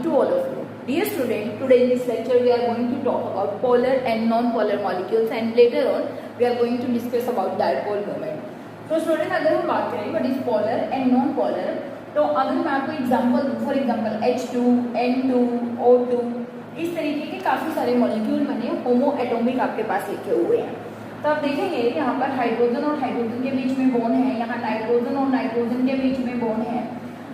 to all of you. Dear student, today in this lecture we are going to talk about polar and non-polar molecules and later on we are going to discuss about dipole moment. तो student अगर हम बात करें what is polar and non polar, तो अगर मैं आपको example for example H2, N2, O2 इस तरीके के काफी सारे मॉलिक्यूल मैंने होमो एटॉमिक आपके पास लिखे हुए हैं। तो आप देखेंगे यहाँ पर हाइड्रोजन और हाइड्रोजन के बीच में बॉन्ड है, यहाँ नाइट्रोजन और नाइट्रोजन के बीच में बॉन्ड है,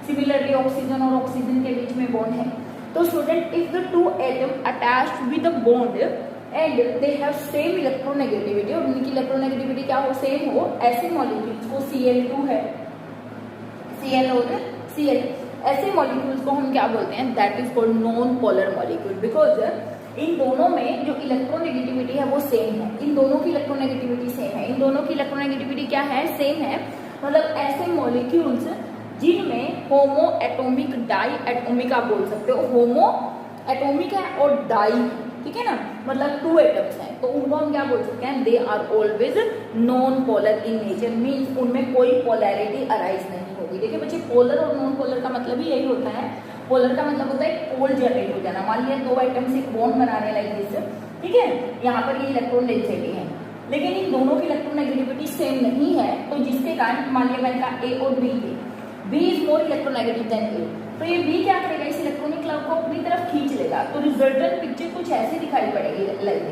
सिमिलरली ऑक्सीजन और ऑक्सीजन के बीच में बॉन्ड है। तो student if the two atom attached with a bond and they have same electronegativity और उनकी इलेक्ट्रोनेगेटिविटी क्या हो, सेम हो, ऐसे मॉलिक्यूल्स को Cl2 है, Cl और Cl, ऐसे मॉलिक्यूल्स को हम क्या बोलते हैं, that is called non polar molecule, because in दोनों में जो इलेक्ट्रोनेगेटिविटी है वो सेम है, इन दोनों की इलेक्ट्रोनेगेटिविटी सेम है, इन दोनों की इलेक्ट्रोनेगेटिविटी क्या है, सेम है। मतलब ऐसे मॉलिक्यूल्स जिनमें होमो एटॉमिक डाई एटॉमिक आप बोल सकते हो, होमो एटॉमिक है और डाई, ठीक है ना, मतलब टू एटम्स हैं, तो उनको हम क्या बोल सकते हैं, they are always non polar in nature, means उनमें कोई पोलैरिटी अराइज नहीं होगी। देखिए बच्चे, पोलर और नॉन पोलर का मतलब ही यही होता है। पोलर का मतलब होता है पोल जनरेट हो जाना। मान लिया दो एटम्स एक बॉन्ड बना रहे लाइक दिस, ठीक है, यहाँ पर ये इलेक्ट्रॉन डेंसिटी है, लेकिन इन दोनों की इलेक्ट्रोनेगेटिविटी सेम नहीं है, तो जिसके कारण मान लिया मैंने कहा A और B थे, B is more electronegative than A, तो ये B क्या करेगा, इस इलेक्ट्रॉनिक क्लाउड को अपनी तरफ खींच लेगा, तो रिजल्टेंट पिक्चर कुछ ऐसी दिखाई पड़ेगी like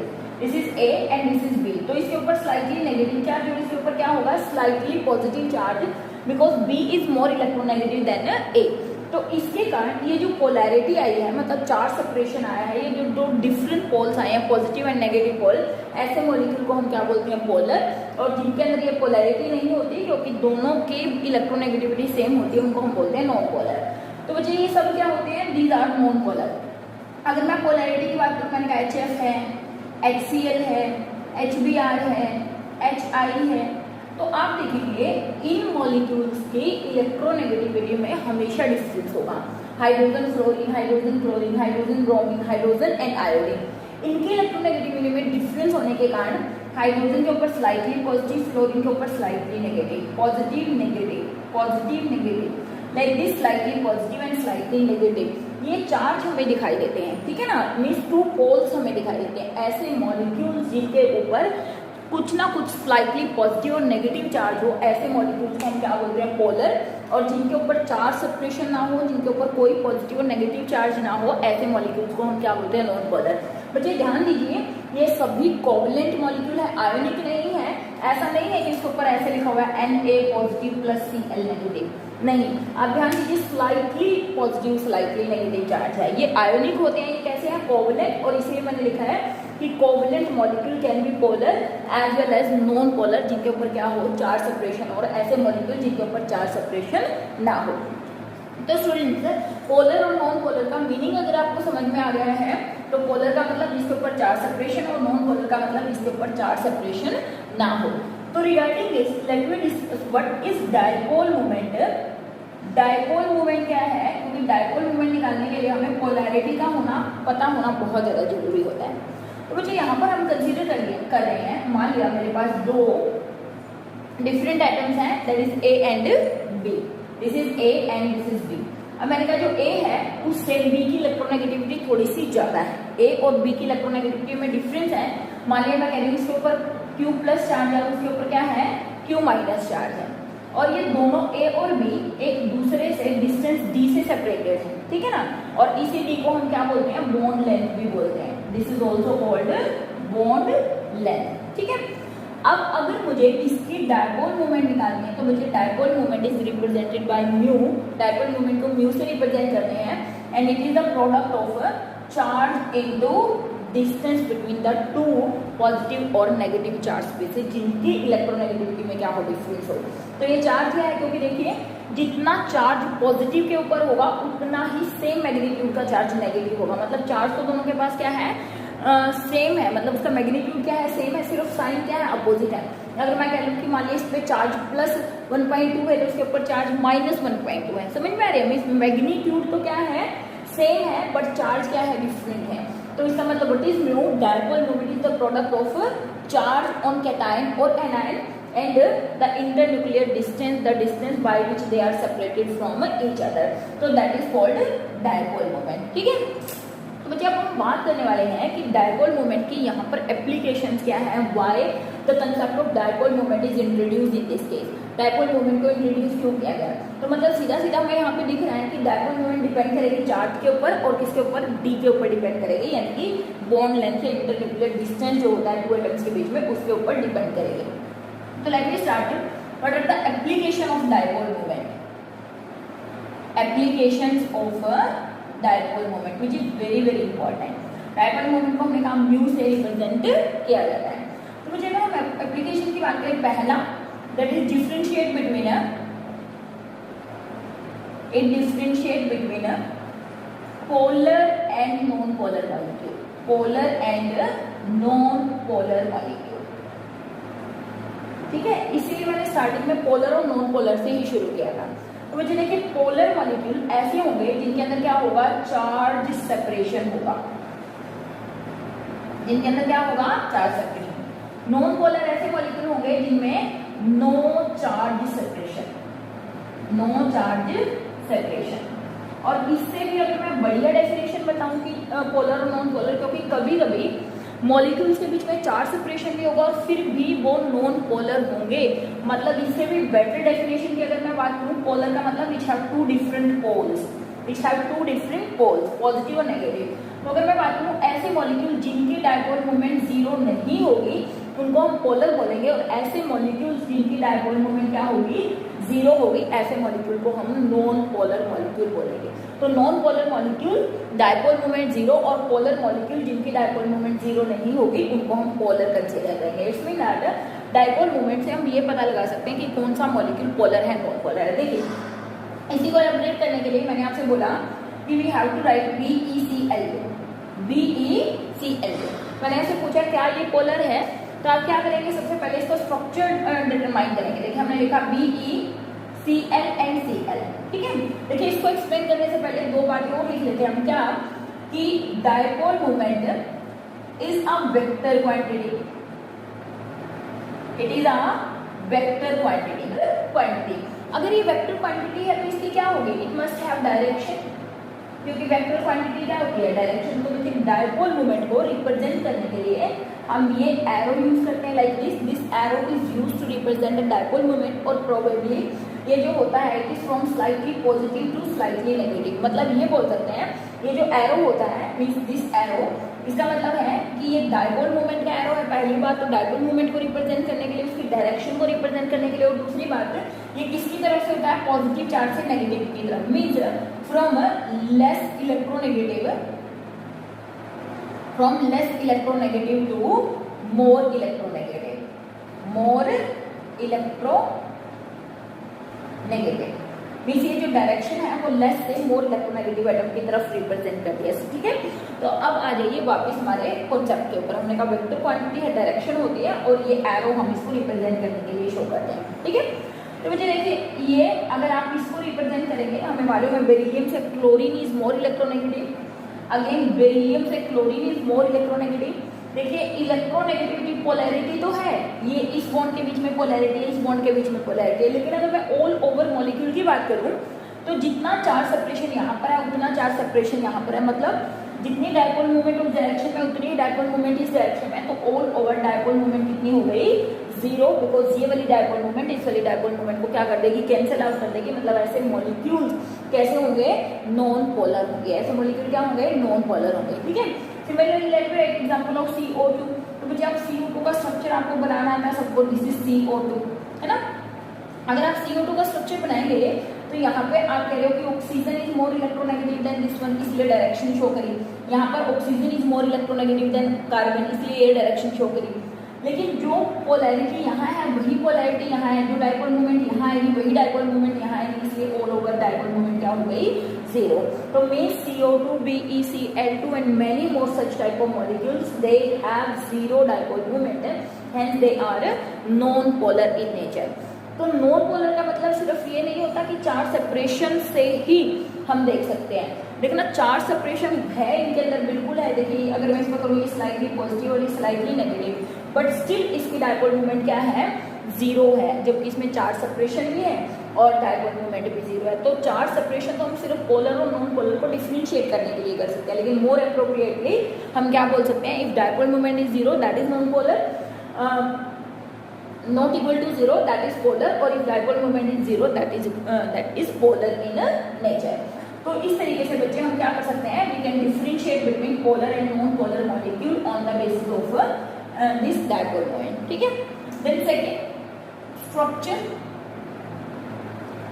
this is A and this is B। तो इसके ऊपर स्लाइटली नेगेटिव चार्ज और इसके ऊपर क्या होगा, slightly positive charge, because B is more electronegative than A। तो इसके कारण ये जो पोलैरिटी आई है, मतलब चार्ज सेपरेशन आया है, ये जो दो डिफरेंट पोल्स आए हैं, पॉजिटिव एंड नेगेटिव पोल, ऐसे मॉलिक्यूल को हम क्या बोलते हैं, पोलर। और जिनके अंदर ये पोलैरिटी नहीं होती क्योंकि दोनों के इलेक्ट्रोनेगेटिविटी सेम होती है, उनको हम बोलते हैं नॉन पोलर। तो बच्चे ये सब क्या होते हैं, दीज आर नॉन पोलर। अगर मैं पोलैरिटी की बात करूँ, मैंने कहा HF है, HCl है, HBr है, HI है, तो आप देखेंगे इन मॉलिक्यूल्स की इलेक्ट्रोनेगेटिविटी में हमेशा डिफरेंस होगा। Hydrogen fluorine, hydrogen chlorine, hydrogen bromine, hydrogen and iodine, इनकी इलेक्ट्रोनेगेटिविटी में डिफरेंस होने के कारण हाइड्रोजन के ऊपर स्लाइटली पॉजिटिव, फ्लोरीन के ऊपर slightly negative, positive negative, positive negative, like this slightly positive and slightly negative, ये चार्ज हमें दिखाई देते हैं, ठीक है ना, मीन्स टू पोल्स हमें दिखाई देते हैं। ऐसे मॉलिक्यूल्स जिनके ऊपर कुछ ना कुछ स्लाइटली पॉजिटिव और नेगेटिव चार्ज हो, ऐसे मॉलिक्यूल्स को हम क्या बोलते हैं, पोलर। और जिनके ऊपर चार्ज सेपरेशन ना हो, जिनके ऊपर कोई पॉजिटिव और नेगेटिव चार्ज ना हो, ऐसे मॉलिक्यूल्स को हम क्या बोलते हैं, नॉन पोलर। बच्चे ध्यान दीजिए, ये सभी कोवलेंट मॉलिक्यूल है, आयोनिक नहीं है। ऐसा नहीं है कि इसके ऊपर ऐसे लिखा हुआ है Na positive plus Cl negative, नहीं, आप ध्यान दीजिए, slightly positive slightly negative charge है, ये आयोनिक होते हैं। ये कैसे हैं, कोवलेंट, और इसलिए मैंने लिखा है कि covalent molecule can be polar as well as non polar, जिनके ऊपर क्या हो, चार्ज सेपरेशन, और ऐसे मॉलिक्यूल जिनके ऊपर चार्ज सेपरेशन ना हो। तो स्टूडेंट्स, पोलर और नॉन पोलर का मीनिंग अगर आपको समझ में आ गया है, तो पोलर का मतलब जिसके ऊपर चार्ज सेपरेशन और नॉन पोलर का मतलब जिसके ऊपर चार्ज सेपरेशन ना हो। तो regarding this let me discuss what is dipole moment. Dipole moment क्या है, क्योंकि डायपोल मोमेंट निकालने के लिए हमें पोलैरिटी का होना पता होना बहुत ज्यादा जरूरी होता है। तो बच्चे यहाँ पर हम कंसीडर कर रहे हैं, मान लिया मेरे पास दो डिफरेंट एटम्स हैं, that is A and B, this is A and this is B। अब मैंने कहा जो A है उससे B की इलेक्ट्रोनेगेटिविटी थोड़ी सी ज्यादा है, A और B की इलेक्ट्रोनेगेटिविटी में डिफरेंस है। मान लिया मैं कह रही हूँ इसके ऊपर Q प्लस चार्ज है, उसके ऊपर क्या है, Q माइनस चार्ज है, और ये दोनों A और B एक दूसरे से डिस्टेंस D से सेपरेटेड है, ठीक है ना, और इसी D को हम क्या बोलते हैं, बॉन्ड लेंथ भी बोलते हैं, this is also called bond length, ठीक है। अब अगर मुझे इसकी डायपोल मोमेंट निकालनी है, तो मुझे dipole moment is represented by mu, dipole moment को म्यू से रिप्रेजेंट करते हैं, and it is the product of charge into distance between the two positive और नेगेटिव चार्ज स्पेसेस, जिनकी इलेक्ट्रोनेगेटिविटी में क्या हो, डिफरेंस हो। तो ये चार्ज क्या है, क्योंकि देखिए जितना चार्ज पॉजिटिव के ऊपर होगा उतना ही सेम मैग्नीट्यूड का चार्ज नेगेटिव होगा, मतलब चार्ज तो दोनों के पास क्या है, सेम है, मतलब उसका मैग्नीट्यूड क्या है, सेम है, सिर्फ साइन क्या है, अपोजिट है। अगर मैं कह लूँ कि मान लीजिए इस पे चार्ज प्लस 1.2 है, तो उसके ऊपर चार्ज माइनस 1.2 है, समझ में आ रही है, मैग्नीट्यूड तो क्या है, सेम है, बट चार्ज क्या है, डिफरेंट है। तो इसका मतलब what is mu, dipole moment is the product of charge on cation और anion and the internuclear distance, the distance by which they are separated from each other, so that is called dipole moment. ठीक है। तो बच्चे अब हम बात करने वाले हैं कि डायपोल मोमेंट की यहाँ पर एप्लीकेशंस क्या है, why the concept of dipole moment is introduced in this case. Dipole moment को इंट्रोड्यूस क्यों किया गया? तो मतलब सीधा सीधा हमें यहाँ पे दिख रहा है कि डायपोल मोमेंट डिपेंड करेगी चार्ज के ऊपर और किसके ऊपर, डी के ऊपर डिपेंड करेगी, यानी कि बॉन्ड लेंथ या इंटरन्यूक्लियर डिस्टेंस जो होता है टू एटम्स के बीच में उसके ऊपर डिपेंड करेगी। तो let me start what are the application of dipole moment. Applications of dipole moment which is very very important. Dipole moment को हमने कहा म्यू से रिप्रेजेंट किया जाता है। तो मुझे अगर हम एप्लीकेशन की बात करें, पहला that is differentiate between polar and non polar molecule, polar and non polar molecule. ठीक है, इसीलिए मैंने स्टार्टिंग में पोलर और नॉन पोलर से ही शुरू किया था। तो मुझे देखिए पोलर मॉलिक्यूल ऐसे होंगे जिनके अंदर क्या होगा, चार्ज सेपरेशन होगा, जिनके अंदर क्या होगा, चार्ज सेपरेशन। नॉन पोलर ऐसे मॉलिक्यूल होंगे जिनमें no charge separation, no charge separation. और इससे भी अगर मैं बढ़िया डेफिनेशन बताऊं कि पोलर और नॉन पोलर, क्योंकि कभी कभी मॉलिक्यूल्स के बीच में चार्ज सेपरेशन भी होगा और फिर भी वो नॉन पोलर होंगे। मतलब इससे भी बेटर डेफिनेशन की अगर मैं बात करूं, पोलर का मतलब which have two different poles, which have two different poles, positive और नेगेटिव। तो अगर मैं बात करूं ऐसे मॉलिक्यूल जिनकी डायपोल मोमेंट जीरो नहीं होगी उनको हम पोलर बोलेंगे, और ऐसे मॉलिक्यूल्स जिनकी डायपोल मोमेंट क्या होगी, जीरो होगी, ऐसे मॉलिक्यूल को हम नॉन पोलर मॉलिक्यूल बोलेंगे। तो non polar molecule dipole moment zero, और पोलर मॉलिक्यूल जिनकी डायपोल मोमेंट जीरो नहीं होगी उनको हम पोलर कंसीडर करेंगे। It's mean that dipole moment से हम ये पता लगा सकते हैं कि कौन सा मॉलिक्यूल पोलर है, नॉन पोलर है। देखिए इसी को एलैबोरेट करने के लिए मैंने आपसे बोला कि we have to right BeCl2, BeCl2। मैंने आपसे पूछा क्या ये पोलर है, तो आप क्या करेंगे, सबसे पहले इसका स्ट्रक्चर डिटरमाइन करेंगे। देखिए हमने लिखा BeCl एंड Cl, ठीक है। देखिए इसको एक्सप्लेन करने से पहले दो बातें और लिख लेते हैं हम, क्या कि dipole moment is a vector quantity, it is a vector quantity. अगर ये वेक्टर क्वांटिटी है तो इसकी क्या होगी, इट मस्ट हैव डायरेक्शन, क्योंकि वेक्टर क्वांटिटी क्या होती है, डायरेक्शन। तो देखिए डायपोल मोमेंट को रिप्रेजेंट करने के लिए हम ये एरो यूज करते हैं, like this arrow is used to represent the dipole moment. और प्रोबेबली ये जो होता है कि from slightly positive to slightly negative, मतलब ये बोल सकते हैं ये जो एरो होता है मींस दिस एरो, इसका मतलब है कि ये डायपोल मोमेंट का एरो है। पहली बात तो डायपोल मोमेंट को रिप्रेजेंट करने के लिए, उसकी डायरेक्शन को रिप्रेजेंट करने के लिए, और दूसरी बात ये किसकी तरफ से होता है, पॉजिटिव चार्ज से नेगेटिव की तरफ, means from less electronegative, from less electronegative to more electronegative, more electronegative. Means ये जो डायरेक्शन है वो लेस से मोर इलेक्ट्रोनेगेटिव एटम की तरफ रिप्रेजेंट करती है, ठीक है। तो अब आ जाइए वापस हमारे कॉन्सेप्ट के ऊपर। हमने कहा वेक्टर क्वांटिटी है, डायरेक्शन होती है, और ये एरो हम इसको रिप्रेजेंट करने के लिए शो करते हैं, ठीक है। तो मुझे देखिए ये अगर आप इसको रिप्रेजेंट करेंगे, हमें मालूम है बेरिलियम से chlorine is more electronegative, again beryllium से क्लोरीन इज मोर इलेक्ट्रोनेगेटिव। देखिए इलेक्ट्रोनेगेटिविटी पोलैरिटी तो है, ये इस बॉन्ड के बीच में पोलैरिटी है, इस बॉन्ड के बीच में पोलैरिटी है, लेकिन अगर मैं ऑल ओवर मॉलिक्यूल की बात करूं तो जितना चार्ज सेपरेशन यहाँ पर है उतना चार्ज सेपरेशन यहाँ पर है, मतलब जितनी डायपोल मूवमेंट उस डायरेक्शन में उतनी डायपोल मूवमेंट इस डायरेक्शन में, तो ऑल ओवर डायपोल मूवमेंट कितनी हो गई, जीरो, बिकॉज ये वाली डायपोल मूवमेंट इस वाली डायपोल मूवमेंट को क्या कर देगी, कैंसिल आउट कर देगी। मतलब ऐसे मॉलिक्यूल्स कैसे होंगे, नॉन पोलर होंगे, ऐसे मॉलिक्यूल क्या होंगे, नॉन पोलर होंगे, ठीक है। सिमिलरली लेट मी एक एग्जांपल ऑफ CO2। तो मुझे आप CO2 का स्ट्रक्चर आपको बनाना है, सपोज दिस इज CO2, है ना। अगर आप CO2 का स्ट्रक्चर बनाएंगे तो यहाँ पे आप कह रहे हो कि oxygen is more electronegative than this one, इसलिए डायरेक्शन शो करी। यहाँ पर oxygen is more electronegative than carbon, इसलिए ये डायरेक्शन शो करी। लेकिन जो पोलैरिटी यहाँ है वही पोलैरिटी यहाँ है, जो डायपोल मूवमेंट यहाँ आएगी वही डायपोल मूवमेंट यहाँ आएगी, इसलिए ऑल ओवर डायपोल मूवमेंट क्या हो गई, जीरो। तो means CO2, BeCl2 and many more such type of molecules, they have zero dipole moment, hence they are non-polar in nature। तो नॉन पोलर का मतलब सिर्फ ये नहीं होता कि चार्ज सेपरेशन से ही हम देख सकते हैं, लेकिन ना चार्ज सेपरेशन है इनके अंदर, बिल्कुल है। देखिए अगर मैं इसमें करूँगी स्लाइटली पॉजिटिव और स्लाइटली नेगेटिव, बट स्टिल इसकी डायपोल मूवमेंट क्या है, जीरो है, जबकि इसमें चार्ज सेपरेशन भी है और डायपोल मोमेंट भी जीरो है। तो चार्ज सेपरेशन तो हम सिर्फ पोलर और नॉन पोलर को डिफरेंशिएट करने के लिए कर सकते हैं, लेकिन मोर अप्रोप्रिएटली हम क्या बोल सकते हैं, if dipole moment is zero that is non polar, not equal to zero that is polar, और if dipole moment is zero that is polar in nature। तो इस तरीके से बच्चे हम क्या कर सकते हैं, we can differentiate between polar and non-polar molecule on the basis of this dipole moment, ठीक है। Then second, structure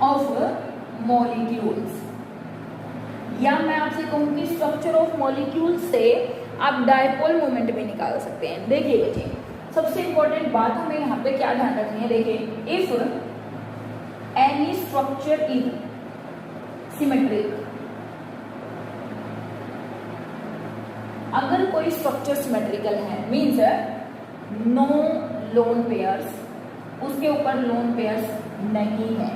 of molecules, या मैं आपसे कहूँ कि structure of molecules से आप dipole moment भी निकाल सकते हैं। देखिए बच्चे, सबसे इंपॉर्टेंट बात हमें यहाँ पे क्या ध्यान रखनी है, देखिए if any structure is symmetric, अगर कोई स्ट्रक्चर सिमेट्रिकल है मीन्स नो लोन पेयर्स, उसके ऊपर लोन पेयर्स नहीं है,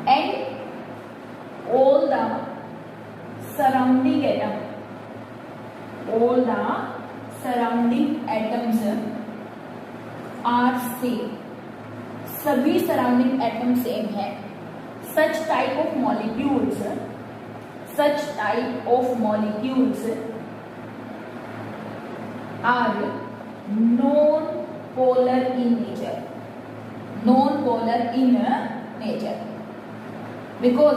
and all the surrounding atom, all the surrounding atoms are same, सभी सराउंडिंग एटम सेम है, such type of molecules, such type of molecules are non polar in nature, non polar in nature because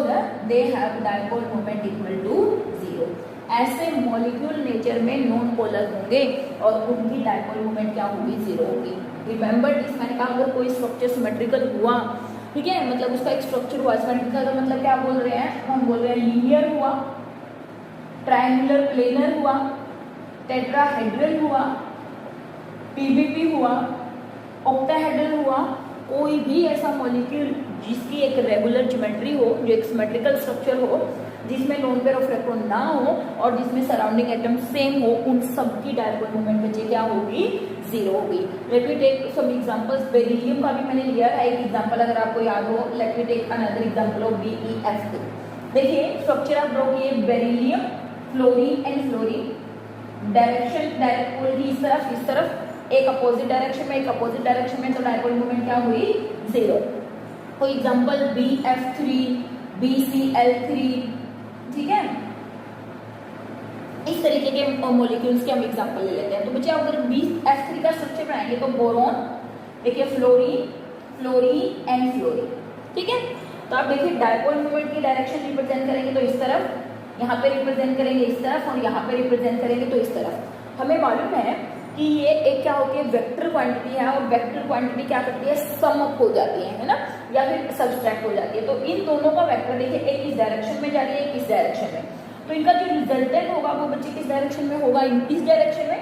they have dipole moment equal to zero. ऐसे molecule nature में non polar होंगे और उनकी dipole moment क्या होगी, zero होगी। Remember this, मैंने कहा अगर कोई स्ट्रक्चर सिमेट्रिकल हुआ, ठीक है, मतलब उसका एक स्ट्रक्चर हुआ सिमेट्रिकल का मतलब क्या बोल रहे हैं, हम बोल रहे हैं लीनियर हुआ, ट्रायंगुलर प्लेनर हुआ, टेट्राहेड्रल हुआ, पीबीपी हुआ, ऑक्टाहेड्रल हुआ, कोई भी ऐसा मॉलिक्यूल जिसकी एक रेगुलर ज्योमेट्री हो, जो एक सिमेट्रिकल स्ट्रक्चर हो, जिसमें लोन पेयर ऑफ इलेक्ट्रॉन ना हो और जिसमें सराउंडिंग एटम सेम हो, उन सब की डायपोल मोमेंट बच्चे क्या होगी, जीरो होगी। Let me take some examples, beryllium का भी मैंने लिया है एक एग्जांपल, अगर आपको याद हो, let me take another example of BeF2। देखिए स्ट्रक्चर आप ड्रॉ किए, beryllium, fluorine and fluorine, direction direct पोलरी इस तरफ, एक अपोजिट डायरेक्शन में, एक अपोजिट डायरेक्शन में, तो डायपोल मोमेंट क्या हुई, zero. For example BF3, BCl3, ठीक है, इस तरीके के मॉलिक्यूल्स के हम एग्जांपल ले लेते हैं। तो बच्चे अगर BF3 का स्ट्रक्चर बनाएंगे तो बोरॉन, देखिए फ्लोरीन, फ्लोरीन एंड फ्लोरीन, ठीक है। तो आप देखिए डायपोल मोमेंट की डायरेक्शन रिप्रेजेंट करेंगे तो इस तरफ, यहाँ पे रिप्रेजेंट करेंगे इस तरफ, और यहाँ पे रिप्रेजेंट करेंगे तो इस तरफ। हमें मालूम है कि ये एक क्या होती है, वेक्टर क्वांटिटी है, और वेक्टर क्वांटिटी क्या करती है, सम अप हो जाती है ना, या फिर सब्सट्रैक्ट हो जाती है। तो इन दोनों का वेक्टर देखिए, एक इस डायरेक्शन में जा रही है, एक इस डायरेक्शन में, तो इनका जो रिजल्टेंट होगा वो बच्चे किस डायरेक्शन में होगा, इस डायरेक्शन में।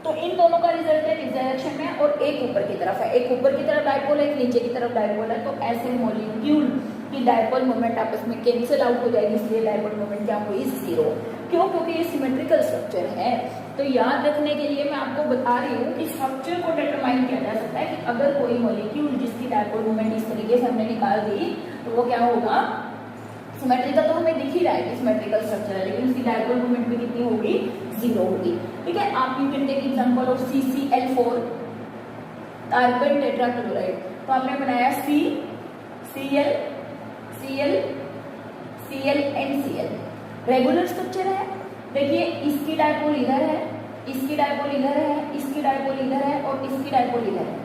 तो इन दोनों का रिजल्टेंट इस डायरेक्शन में और एक ऊपर की तरफ है, एक ऊपर की तरफ डायपोल है, एक नीचे की तरफ डायपोल है। तो ऐसे मॉलिक्यूल की डायपोल मोमेंट आपस में कैंसिल आउट हो जाएगी, इसलिए डायपोल मोमेंट क्या हुई, जीरो। क्यों, क्योंकि ये सिमेट्रिकल स्ट्रक्चर है। तो याद रखने के लिए मैं आपको बता रही हूँ कि स्ट्रक्चर को डिटरमाइन किया जा सकता है कि अगर कोई मॉलिक्यूल जिसकी डायपोल मोमेंट इस तरीके से हमने निकाल दी तो वो क्या होगा, सिमेट्रिकल तो हमें दिख ही रहा है कि सिमेट्रिकल स्ट्रक्चर है, लेकिन उसकी डायपोल मोमेंट भी कितनी होगी, जीरो होगी, ठीक है। आप you can take example of CCl4, carbon tetrachloride. तो आपने बनाया Cl and Cl, regular structure है। देखिए इसकी डायपोल इधर है, इसकी डायपोल इधर है, इसकी डायपोल इधर है और इसकी डायपोल इधर है।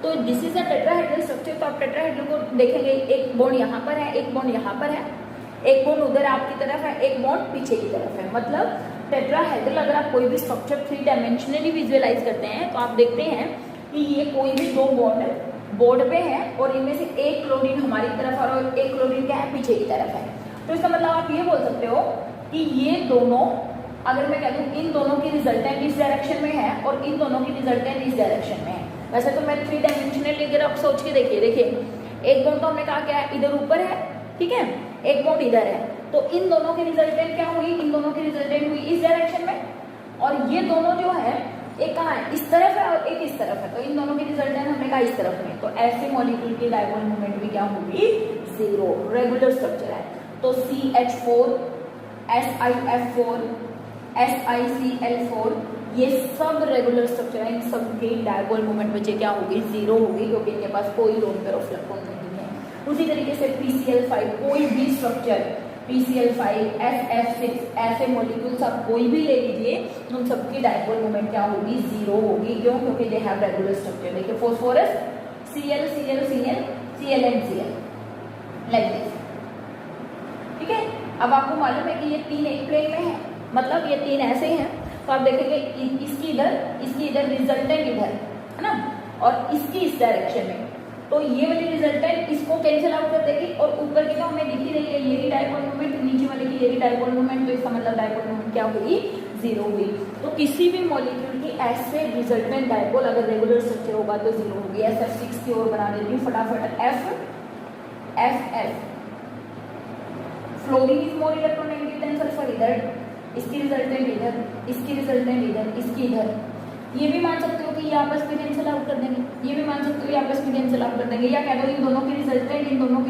तो this is a tetrahedral structure. तो आप टेट्राहेड्रल को देखेंगे, एक बॉन्ड यहाँ पर है, एक बॉन्ड यहाँ पर है, एक बॉन्ड उधर आपकी तरफ है, एक बॉन्ड पीछे की तरफ है। मतलब टेट्राहेड्रल अगर आप कोई भी स्ट्रक्चर 3 डायमेंशनली विजुअलाइज करते हैं तो आप देखते हैं कि ये कोई भी दो बॉन्ड बोर्ड पे है और इनमें से एक क्लोरीन हमारी तरफ और एक क्लोरीन क्या है, पीछे की तरफ है। तो इसका मतलब आप ये बोल सकते हो कि ये दोनों, अगर मैं कह दूं इन दोनों की रिजल्टेंट इस डायरेक्शन में है और इन दोनों की रिजल्टेंट इस डायरेक्शन में है। वैसे तो मैं 3 डायमेंशनल अगर आप सोच के देखिए एक बॉन्ड तो हमने कहा क्या है, इधर ऊपर है, ठीक है, एक बॉन्ड इधर है। तो इन दोनों की रिजल्टेंट क्या हुई, इन दोनों की रिजल्टेंट हुई इस डायरेक्शन में, और ये दोनों जो है एक कहाँ है, इस तरफ है और एक इस तरफ है। तो इन दोनों की रिजल्टेंट हमने कहा इस तरफ में। तो ऐसे मॉलिक्यूल की डायपोल मोमेंट भी क्या होगी, जीरो, रेगुलर स्ट्रक्चर है। तो CH4, SiF4, SiCl4 ये सब रेगुलर स्ट्रक्चर है, इन सब की डायपोल मोमेंट बचे क्या होगी, जीरो होगी, क्योंकि इनके पास कोई लोन पेयर ऑफ इलेक्ट्रॉन नहीं है। उसी तरीके से PCl5 कोई भी स्ट्रक्चर PCl5 SF6 ऐसे मॉलिक्यूल्स आप कोई भी ले लीजिए, उन सबकी डायपोल मोमेंट क्या होगी, जीरो होगी। क्यों? क्योंकि दे हैव रेगुलर स्ट्रक्चर। देखिए phosphorus Cl Cl Cl Cl and Cl like this, ठीक है। अब आपको मालूम है कि ये तीन एक प्लेन में है, मतलब ये तीन ऐसे हैं, तो आप देखेंगे इसकी इधर रिजल्टेंट इधर है ना, और इसकी इस डायरेक्शन में, तो ये वाली रिजल्टेंट इसको कैंसिल आउट कर देगी, और ऊपर की तो हमें दिख ही रही है ये भी डायपोल मोमेंट, नीचे वाले की ये भी डायपोल मोमेंट, तो इसका मतलब डायपोल मोमेंट क्या हुई, जीरो हुई। तो किसी भी मॉलिक्यूल की ऐसे रिजल्टेंट डायपोल अगर रेगुलर स्ट्रक्चर होगा तो जीरो होगी। SF6 की ओर बना देती हूँ फटाफट, FF fluorine is more electronegative than sulphur, इधर इसकी रिजल्टेंट इधर, इसकी रिजल्टेंट इधर, इसकी इधर। ये भी मान सकते हो कि ये आपस में कैंसिल आउट कर देंगे, ये भी मान सकते हो ये आपस में कैंसिल आउट कर देंगे, या कह दो इन दोनों की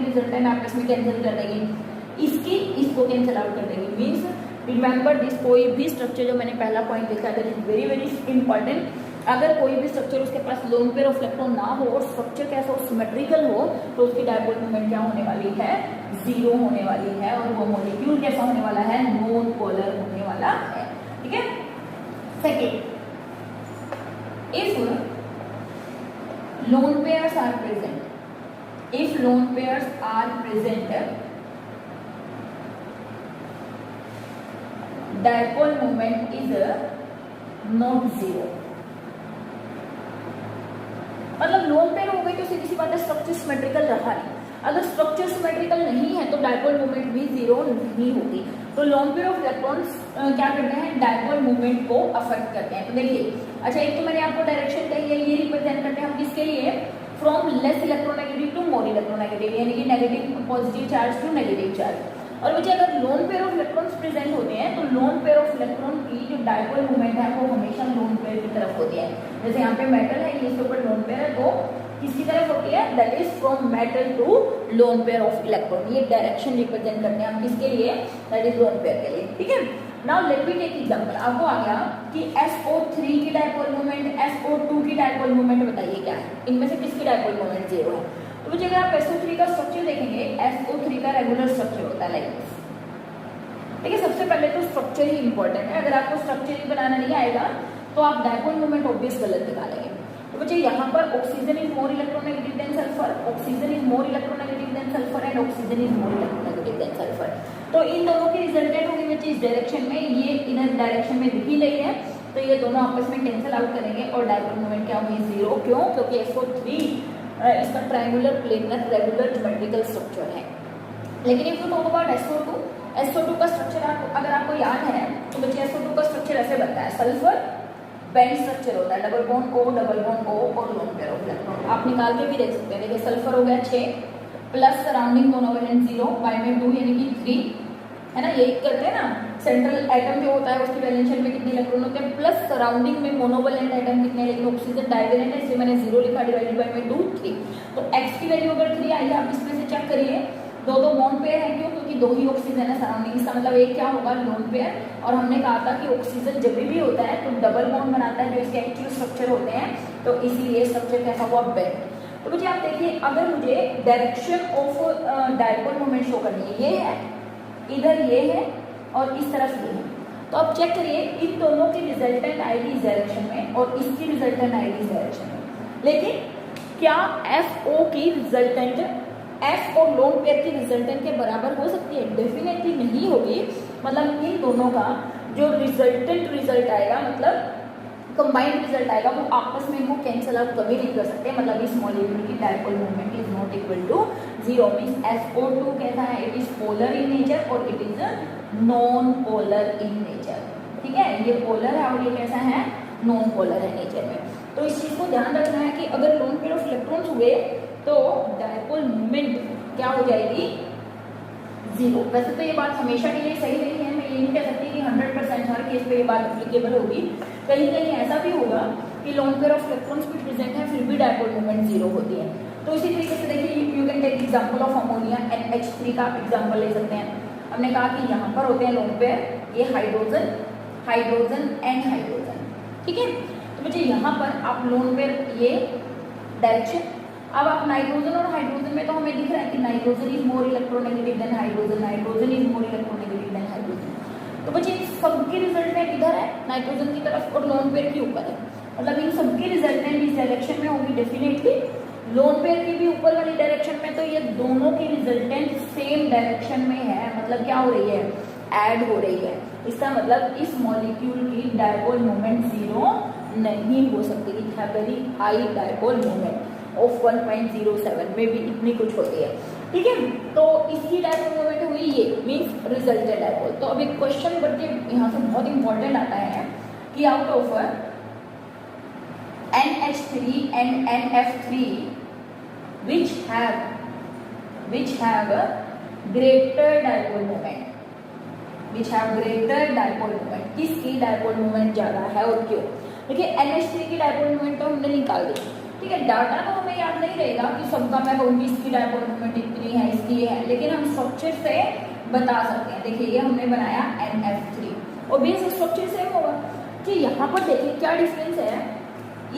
रिजल्टेंट आपस में कैंसिल कर देंगे, इसकी इसको कैंसिल आउट कर देंगे। मीन्स रिमेंबर दिस, कोई भी स्ट्रक्चर, जो मैंने पहला पॉइंट देखा that is very very important, अगर कोई भी स्ट्रक्चर उसके पास लोन पेयर ऑफ इलेक्ट्रॉन ना हो और स्ट्रक्चर कैसा हो, सिमेट्रिकल हो, तो उसकी डायपोल मोमेंट क्या होने वाली है, जीरो होने वाली है, और वो मॉलिक्यूल कैसा होने वाला है, नॉन पोलर होने वाला है, ठीक है। Second, if lone pairs are present, dipole moment is not zero। मतलब लोन पेयर हो गई तो सीधी सी बात है स्ट्रक्चर सिमेट्रिकल रहा नहीं, अगर स्ट्रक्चर सिमेट्रिकल नहीं है तो डायपोल मोमेंट भी जीरो नहीं होगी। तो लोन पेयर ऑफ इलेक्ट्रॉन्स क्या करते हैं, डायपोल मोमेंट को अफेक्ट करते हैं। तो देखिए, अच्छा एक तो मैंने आपको डायरेक्शन कही है, ये रिप्रेजेंट करते हैं हम किसके लिए, from less electronegative to more electronegative, यानी कि negative positive charge to negative charge. और मुझे अगर lone pair of electrons present होते हैं तो लोन पेयर ऑफ इलेक्ट्रॉन की जो डायपोल मोमेंट है वो हमेशा लोन पेयर की तरफ होती है। जैसे यहाँ पे मेटल है, ये इसके ऊपर लोन पेयर है, तो किसकी तरफ होती है, that is from metal to lone pair of electron. ये डायरेक्शन रिप्रेजेंट करते हैं हम किसके लिए, दैट इज लोन पेयर के लिए, ठीक है। Now let me take example, आपको आ गया कि SO3 की डायपोल मोमेंट, SO2 की डायपोल मोमेंट बताइए क्या है, इनमें से किसकी डायपोल मोमेंट जीरो है। तो मुझे अगर आप SO3 का स्ट्रक्चर देखेंगे, SO3 का रेगुलर स्ट्रक्चर होता है लाइक दिस, ठीक है। सबसे पहले तो स्ट्रक्चर ही इंपॉर्टेंट है, अगर आपको स्ट्रक्चर ही बनाना नहीं आएगा तो आप डायपोल मोमेंट ऑब्वियस गलत निकालेंगे। तो बच्चे यहाँ पर oxygen is more electronegative than sulphur, oxygen is more electronegative than sulphur and oxygen is more electronegative than sulphur. तो इन दोनों की रिजल्टेंट होगी बच्चे इस डायरेक्शन में, ये इधर डायरेक्शन में दिख ही नहीं है, तो ये दोनों आपस में कैंसिल आउट करेंगे और डायपोल मोमेंट क्या होगी, जीरो। क्यों? क्योंकि SO3 इसका triangular planar regular geometrical structure है। लेकिन if you talk about SO2 का स्ट्रक्चर अगर आपको याद है तो बच्चे SO2 का स्ट्रक्चर ऐसे बनता है, सल्फर बेंड स्ट्रक्चर होता है, डबल बॉन्ड O और लोन पेयर ऑफ इलेक्ट्रॉन। आप निकाल के भी देख सकते हैं, देखिए सल्फर हो गया 6 प्लस सराउंडिंग दोनों वैलेंस 0 बाई में 2 यानी कि 3 है ना, यही करते हैं ना। सेंट्रल एटम जो होता है उसकी वैलेंशन में कितने इलेक्ट्रॉन होते हैं, प्लस सराउंडिंग में मोनोवैलेंट एटम कितने, लेकिन ऑक्सीजन डाइवैलेंट है इसलिए मैंने 0 लिखा, डिवाइडेड बाई में 2 3। तो x की वैल्यू अगर 3 आई, आप इसमें से चेक करिए, दो बॉन्ड पेयर है, क्यों? क्योंकि दो ही ऑक्सीजन है सराउंडिंग, इसका मतलब एक क्या होगा, लोन पेयर। और हमने कहा था कि ऑक्सीजन जब भी होता है तो डबल बॉन्ड बनाता है जो इसके एक्टिव स्ट्रक्चर होते हैं, तो इसीलिए स्ट्रक्चर कैसा हुआ, बेंड। तो मुझे आप देखिए, अगर मुझे direction of dipole moment show करनी है, ये है, इधर ये है और इस तरफ ये है, तो आप चेक करिए इन दोनों की रिजल्टेंट आएगी इस डायरेक्शन में और इसकी रिजल्टेंट आएगी इस डायरेक्शन में। लेकिन क्या FO की रिजल्टेंट F और लोन पेयर की रिजल्टेंट के बराबर हो सकती है? डेफिनेटली नहीं होगी। मतलब इन दोनों का जो रिजल्टेंट रिजल्ट आएगा, मतलब कंबाइंड रिजल्ट आएगा, वो आपस में इनको कैंसिल आउट कभी नहीं कर सकते। मतलब इस मॉलिक्यूल की dipole moment is not equal to 0। Means SO2 कैसा है, it is polar in nature और it is non polar in nature. ठीक है, ये पोलर है और ये कैसा है, नॉन पोलर है नेचर में। तो इस चीज को ध्यान रखना है कि अगर लोन पेयर ऑफ इलेक्ट्रॉन्स हुए तो डायपोल मोमेंट क्या हो जाएगी, 0। वैसे तो ये बात हमेशा के लिए सही नहीं है, मैं ये नहीं कह सकती कि 100% हर केस पे ये बात एप्लीकेबल होगी। कहीं कहीं ऐसा भी होगा कि लोन पेयर ऑफ इलेक्ट्रॉन्स भी प्रेजेंट है फिर भी डायपोल मोमेंट 0 होती है। तो इसी तरीके से देखिए, you can take example of ammonia NH3 का आप एग्जांपल ले सकते हैं। हमने कहा कि यहाँ पर होते हैं लोन पेयर, ये हाइड्रोजन हाइड्रोजन एंड हाइड्रोजन। ठीक है, तो मुझे यहाँ पर आप लोन पेयर ये डायरेक्शन अब आप नाइट्रोजन और हाइड्रोजन में तो हमें दिख रहा है कि nitrogen is more electronegative than hydrogen, nitrogen is more electronegative than hydrogen. तो बच्चे सबके रिजल्टेंट इधर है नाइट्रोजन की तरफ और लोन पेयर के ऊपर है, मतलब इन सबके रिजल्टेंट इस डायरेक्शन में होंगी डेफिनेटली, लोन पेयर की भी ऊपर वाली डायरेक्शन में, तो ये दोनों की रिजल्टेंट सेम डायरेक्शन में है, मतलब क्या हो रही है, ऐड हो रही है। इसका मतलब इस मॉलिक्यूल की डायपोल मोमेंट जीरो नहीं हो सकती, it have very high dipole moment of 1.07 में भी इतनी कुछ होती है, ठीक है। तो इसकी डायपोल मोमेंट हुई ये मीन्स रिजल्टेड डायपोल। तो अब एक क्वेश्चन बच्चे यहाँ से बहुत इंपॉर्टेंट आता है कि out of NH3 and NF3 which have a greater dipole moment, किसकी डायपोल मोमेंट ज्यादा है और क्यों। देखिए NH3 की डायपोल मोमेंट तो हमने निकाल दी, ठीक है। डाटा तो हमें याद नहीं रहेगा कि सबका मैं कहूँगी इसकी डायपोल मोमेंट इतनी है, इसकी है, लेकिन हम स्ट्रक्चर से बता सकते हैं। देखिए ये हमने बनाया NF3 और बेस स्ट्रक्चर सेम होगा कि यहाँ पर देखिए क्या डिफरेंस है,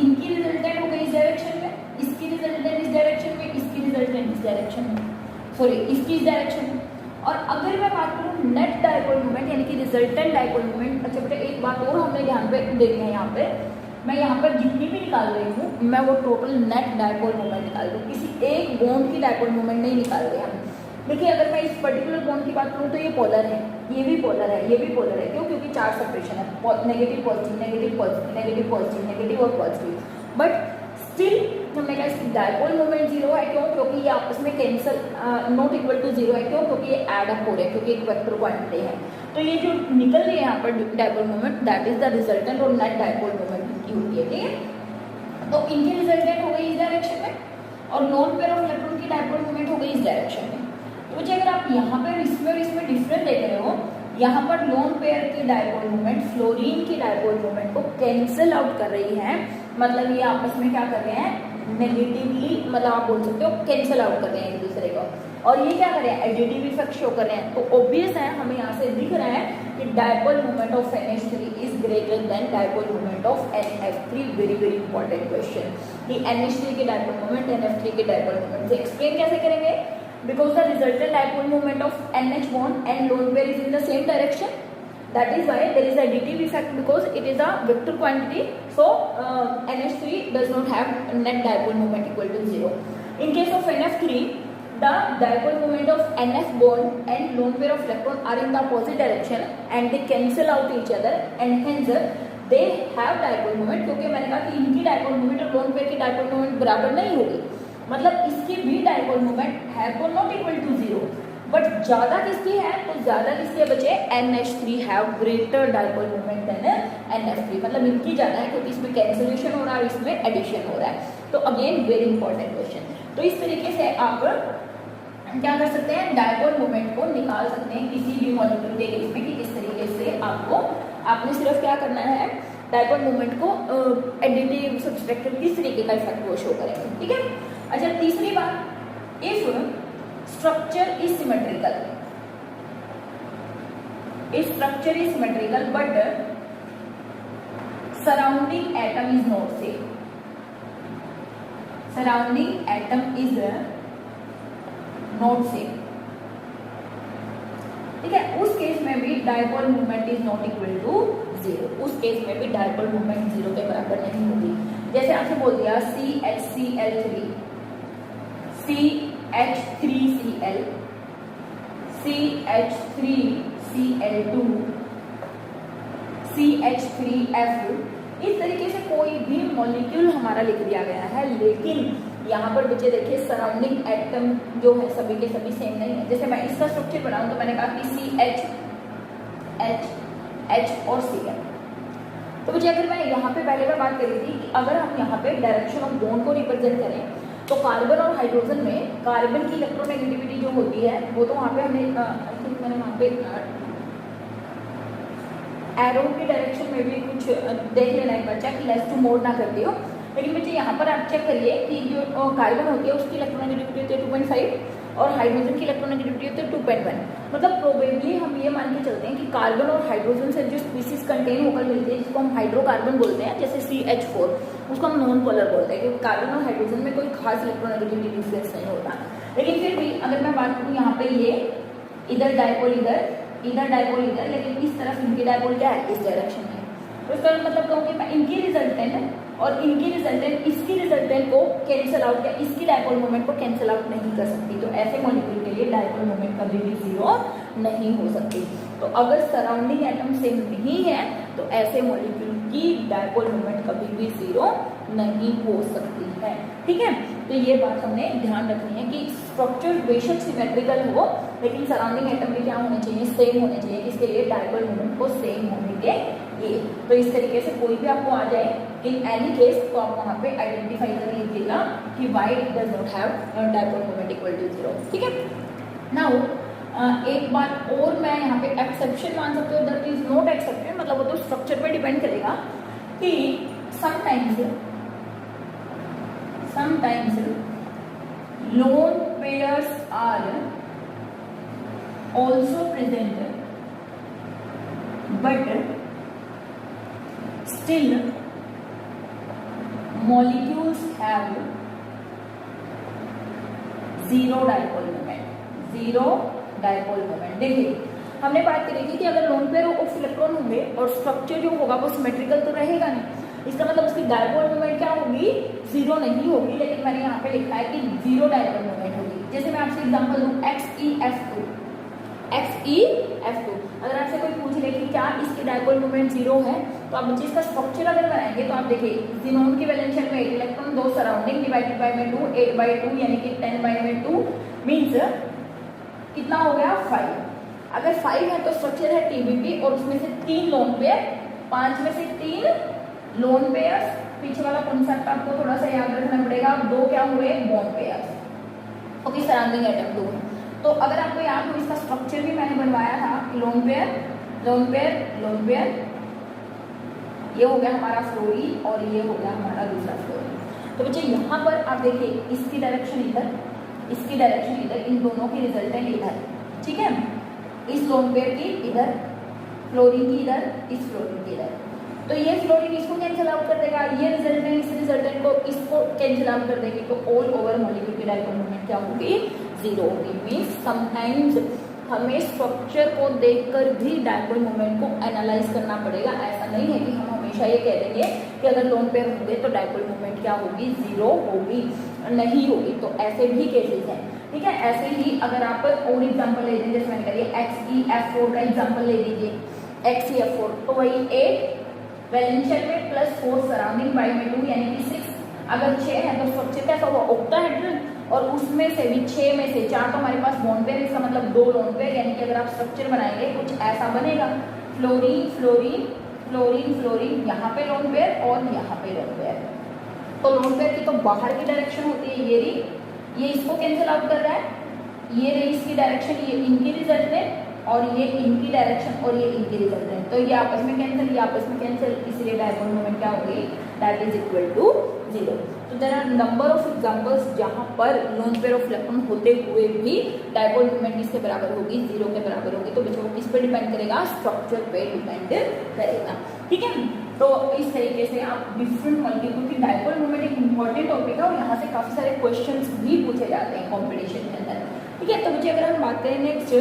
इनकी रिजल्टेंट हो गई इस डायरेक्शन में, इसकी रिजल्टेंट इस डायरेक्शन में, इसकी रिजल्टेंट इस डायरेक्शन में, सॉरी इसकी इस डायरेक्शन में। और अगर मैं बात करूँ नेट डायपोल मोमेंट यानी कि रिजल्टेंट डायपोल मोमेंट, अच्छा बेटा एक बात और हमने ध्यान पे देनी है, यहाँ पे मैं यहाँ पर जितनी भी निकाल रही हूँ मैं वो टोटल नेट डायपोल मोमेंट निकाल रही हूँ, किसी एक बॉन्ड की डायपोल मोमेंट नहीं निकाल रहे हम। देखिए अगर मैं इस पर्टिकुलर बॉन्ड की बात करूँ तो ये पोलर है, ये भी पोलर है, ये भी पोलर है, क्यों, क्योंकि चार्ज सेपरेशन है, negative positive negative positive negative positive negative और पॉजिटिव, बट स्टिल हमने कहा इसकी डायपोल मोमेंट जीरो है, क्यों, क्योंकि ये आपस में cancel not equal to zero है, क्यों, क्योंकि ये एड अप हो रहे हैं, क्योंकि एक वेक्टर क्वांटिटी है। तो ये जो निकल रही है यहाँ पर dipole moment that is the resultant और नेट डायपोल मोमेंट की होती है, ठीक है। तो इनकी रिजल्टेंट हो गई इस डायरेक्शन में और नॉन पेयर ऑफ इलेक्ट्रॉन की डायपोल मोमेंट हो गई इस डायरेक्शन में। तो मुझे अगर आप यहाँ पर इसमें और इसमें डिफरेंस देख रहे हो, यहाँ पर लोन पेयर की डायपोल मोमेंट फ्लोरीन की डायपोल मोमेंट को कैंसिल आउट कर रही है, मतलब ये आपस में क्या कर रहे हैं, नेगेटिवली, मतलब आप बोल सकते हो कैंसिल आउट कर रहे हैं एक दूसरे को, और ये क्या कर रहे हैं, एडिटिव इफेक्ट शो कर रहे हैं। तो ऑब्वियस है हमें यहाँ से दिख रहा है कि dipole moment of NH3 is greater than dipole moment of NF3। Very very important question कि NH3 के डायपोल मोमेंट NF3 के डायपोल मोमेंट से एक्सप्लेन कैसे करेंगे, because the resultant dipole moment of NH bond and lone pair is in the same direction, that is why there is additive effect because it is a vector quantity, so NH3 does not have net dipole moment equal to 0. In case of NF3 the dipole moment of NF bond and lone pair of electron are in the opposite direction and they cancel out each other and hence they have dipole moment, क्योंकि मैंने कहा कि इनकी dipole moment और lone pair की dipole moment बराबर नहीं होगी, मतलब इसकी भी डायपोल मोमेंट है तो not equal to zero, but ज्यादा किसकी है, तो ज्यादा किसके बचे, NH3 have greater dipole moment than NF3, मतलब इनकी ज्यादा है क्योंकि इसमें कैंसिलेशन हो रहा है और इसमें एडिशन हो रहा है। तो अगेन वेरी इंपॉर्टेंट क्वेश्चन। तो इस तरीके से आप क्या कर सकते हैं, डायपोल मोमेंट को निकाल सकते हैं किसी भी मॉलिक्यूल के केस में कि किस तरीके से आपने सिर्फ क्या करना है, डायपोल मोमेंट को एडिटिव सब्सट्रैक्टिव किस तरीके का इफेक्ट वो शो करेंगे, ठीक है। अच्छा तीसरी बात, if structure is symmetrical, but surrounding atom is not same, ठीक है, उस केस में भी dipole moment is not equal to zero, उस केस में भी डायपोल मोमेंट जीरो के बराबर नहीं होगी। जैसे आपसे बोल दिया CHCl3 CH3Cl CH3Cl2 CH3F, इस तरीके से कोई भी मॉलिक्यूल हमारा लिख दिया गया है, लेकिन यहाँ पर बच्चे देखिए सराउंडिंग एटम जो है सभी के सभी सेम नहीं है। जैसे मैं इसका स्ट्रक्चर बनाऊं तो मैंने कहा कि CH H और Cl, तो मुझे अगर मैं यहाँ पे पहले मैं बात करी थी कि अगर हम यहाँ पे डायरेक्शन ऑफ बॉन्ड को रिप्रेजेंट करें तो कार्बन और हाइड्रोजन में कार्बन की इलेक्ट्रोनेगेटिविटी जो होती है वो तो वहाँ पे हमने आई थिंक मैंने वहाँ पे एरो की डायरेक्शन में भी कुछ देख लेना एक बच्चा कि लेस टू मोर ना कर दियो, लेकिन बच्चे यहाँ पर आप चेक करिए कि जो कार्बन होती है उसकी इलेक्ट्रोनेगेटिविटी होती है 2.5 और हाइड्रोजन की इलेक्ट्रोनेगेटिविटी होती है 2.1। मतलब प्रोबेबली हम ये मान के चलते हैं कि कार्बन और हाइड्रोजन से जो स्पीसीज कंटेन होकर मिलती है, जिसको हम हाइड्रोकार्बन बोलते हैं, जैसे CH4, उसको हम नॉन पोलर बोलते हैं, क्योंकि कार्बन और हाइड्रोजन में कोई खास इलेक्ट्रोनेगेटिविटी डिफरेंस नहीं होता। लेकिन फिर भी अगर मैं बात करूँ, यहाँ पे ये इधर डायपोल, इधर डायपोल, इधर, लेकिन इस तरफ इनकी डायपोल क्या है, इस डायरेक्शन में। तो इसका मतलब कहूँ कि मैं इनकी रिजल्टेंट और इनकी रिजल्टेंट, इसकी रिजल्टेंट को कैंसिल आउट या इसकी डायपोल मोमेंट को कैंसिल आउट नहीं कर सकती। तो ऐसे मॉलिक्यूल के लिए डायपोल मोमेंट कभी भी जीरो नहीं हो सकती। तो अगर सराउंडिंग एटम सेम नहीं है तो ऐसे मॉलिक्यूल की डायपोल मोमेंट कभी भी जीरो नहीं हो सकती है। ठीक है, तो ये बात हमने ध्यान रखनी है कि स्ट्रक्चर बेशक सिमेट्रिकल हो, लेकिन सराउंडिंग एटम भी क्या होने चाहिए, सेम होने चाहिए, किसके लिए, डायपोल मोमेंट को सेम होने के लिए। तो इस तरीके से कोई भी आपको आ जाए इन एनी केस, तो आप वहाँ पे आइडेंटिफाई कर लीजिएगा कि why it does not have dipole moment equal to zero. ठीक है, नाउ एक बात और मैं यहाँ पे एक्सेप्शन मान सकते हो, दैट इज नॉट एक्सेप्शन, मतलब वो तो स्ट्रक्चर पे डिपेंड करेगा कि sometimes lone pairs are also present, but still molecules have zero dipole moment। देखिए, हमने बात करी थी कि अगर लोन पेयर ऑफ इलेक्ट्रॉन होंगे और स्ट्रक्चर जो होगा वो सिमेट्रिकल तो रहेगा नहीं, इसका मतलब उसकी डायपोल मोमेंट क्या होगी, जीरो नहीं होगी। लेकिन मैंने यहाँ पे लिखा है कि जीरो डायपोल मोमेंट होगी। जैसे मैं आपसे एग्जांपल दूं, XeF2। अगर आपसे कोई पूछ ले कि क्या इसकी डायपोल मोमेंट जीरो है, तो आप बच्चे इसका स्ट्रक्चर अगर बनाएंगे तो आप देखिए, जिनोन की वैलेंस शेल में 8 इलेक्ट्रॉन, 2 सराउंडिंग, डिवाइडेड बाय में 2, 8/2 यानी कि 10/2 मीन्स कितना हो गया, 5। अगर 5 है तो स्ट्रक्चर है TBP और उसमें से 3 लोन पेयर, 5 में से 3 लोन पेयर्स, पीछे वाला कॉन्सेप्ट आपको थोड़ा सा याद रखना पड़ेगा, 2 क्या हुए, bond pairs. Okay, surrounding atom 2 है। तो अगर आपको याद हो, इसका स्ट्रक्चर भी मैंने बनवाया था, लोन पेयर, ये हो गया हमारा फ्लोरीन और ये हो गया हमारा दूसरा फ्लोरीन। तो बच्चे यहाँ पर आप देखिए, इसकी डायरेक्शन इधर, इसकी डायरेक्शन इधर, इन दोनों की रिजल्टेंट इधर। ठीक है, इस लोन पेयर की इधर, फ्लोरीन की इधर, इस फ्लोरीन की इधर। तो ये फ्लोरीन इसको कैंसिल आउट कर देगा, ये रिजल्टेंट इस रिजल्टेंट को इसको कैंसिल आउट कर देगी। तो ऑल ओवर मॉलिक्यूल की डायपोल मोमेंट क्या होगी, जीरो होगी। मीन्स समटाइम्स हमें स्ट्रक्चर को देखकर भी डायपोल मोमेंट को एनालाइज करना पड़ेगा। ऐसा नहीं है कि हम हमेशा ये कह देंगे कि अगर लोन पेयर होंगे तो डायपोल मोमेंट क्या होगी, जीरो होगी, नहीं होगी। तो ऐसे भी केसेस हैं। ठीक है, ऐसे ही अगर आप और एग्जाम्पल ले लीजिए, जैसे मैंने करिए XeF4 का एग्जाम्पल ले लीजिए। XeF4 तो वही 8 वैलेंस शेल में प्लस 4 सराउंडिंग बाय में 2 यानी कि 6। अगर 6 है तो स्ट्रक्चर कैसा हुआ, ऑक्टाहेड्रल, और उसमें से भी 6 में से 4 तो हमारे पास बॉन्ड पेयर, इसका मतलब 2 लोन पेयर, यानी कि अगर आप स्ट्रक्चर बनाएंगे कुछ ऐसा बनेगा, फ्लोरीन फ्लोरीन फ्लोरीन फ्लोरीन, यहाँ पे लोन पेयर और यहाँ पे लोन पेयर। तो लोन पेयर की तो बाहर की डायरेक्शन होती है, ये रही, ये इसको कैंसिल आउट कर रहा है, ये रही इसकी डायरेक्शन, ये इनकी रिजल्टेंट, और ये इनकी डायरेक्शन और ये इनकी रिजल्टेंट। तो ये आपस में कैंसिल, ये आपस में कैंसिल, इसलिए डायपोल मोमेंट क्या होगी, that is equal to zero. तो there are number of examples जहां पर लोन पेयर ऑफ इलेक्ट्रॉन होते हुए भी डायपोल मोमेंट किसके बराबर होगी, जीरो के बराबर होगी। तो बच्चों को किस पे डिपेंड करेगा, स्ट्रक्चर पे डिपेंड करेगा। ठीक है, तो इस तरीके से आप डिफरेंट मॉलिक्यूल की डायपोल मोमेंट एक इंपॉर्टेंट टॉपिक है और यहाँ से काफी सारे क्वेश्चंस भी पूछे जाते हैं कॉम्पिटिशन के अंदर। ठीक है, तो बच्चे अगर हम बात करें next,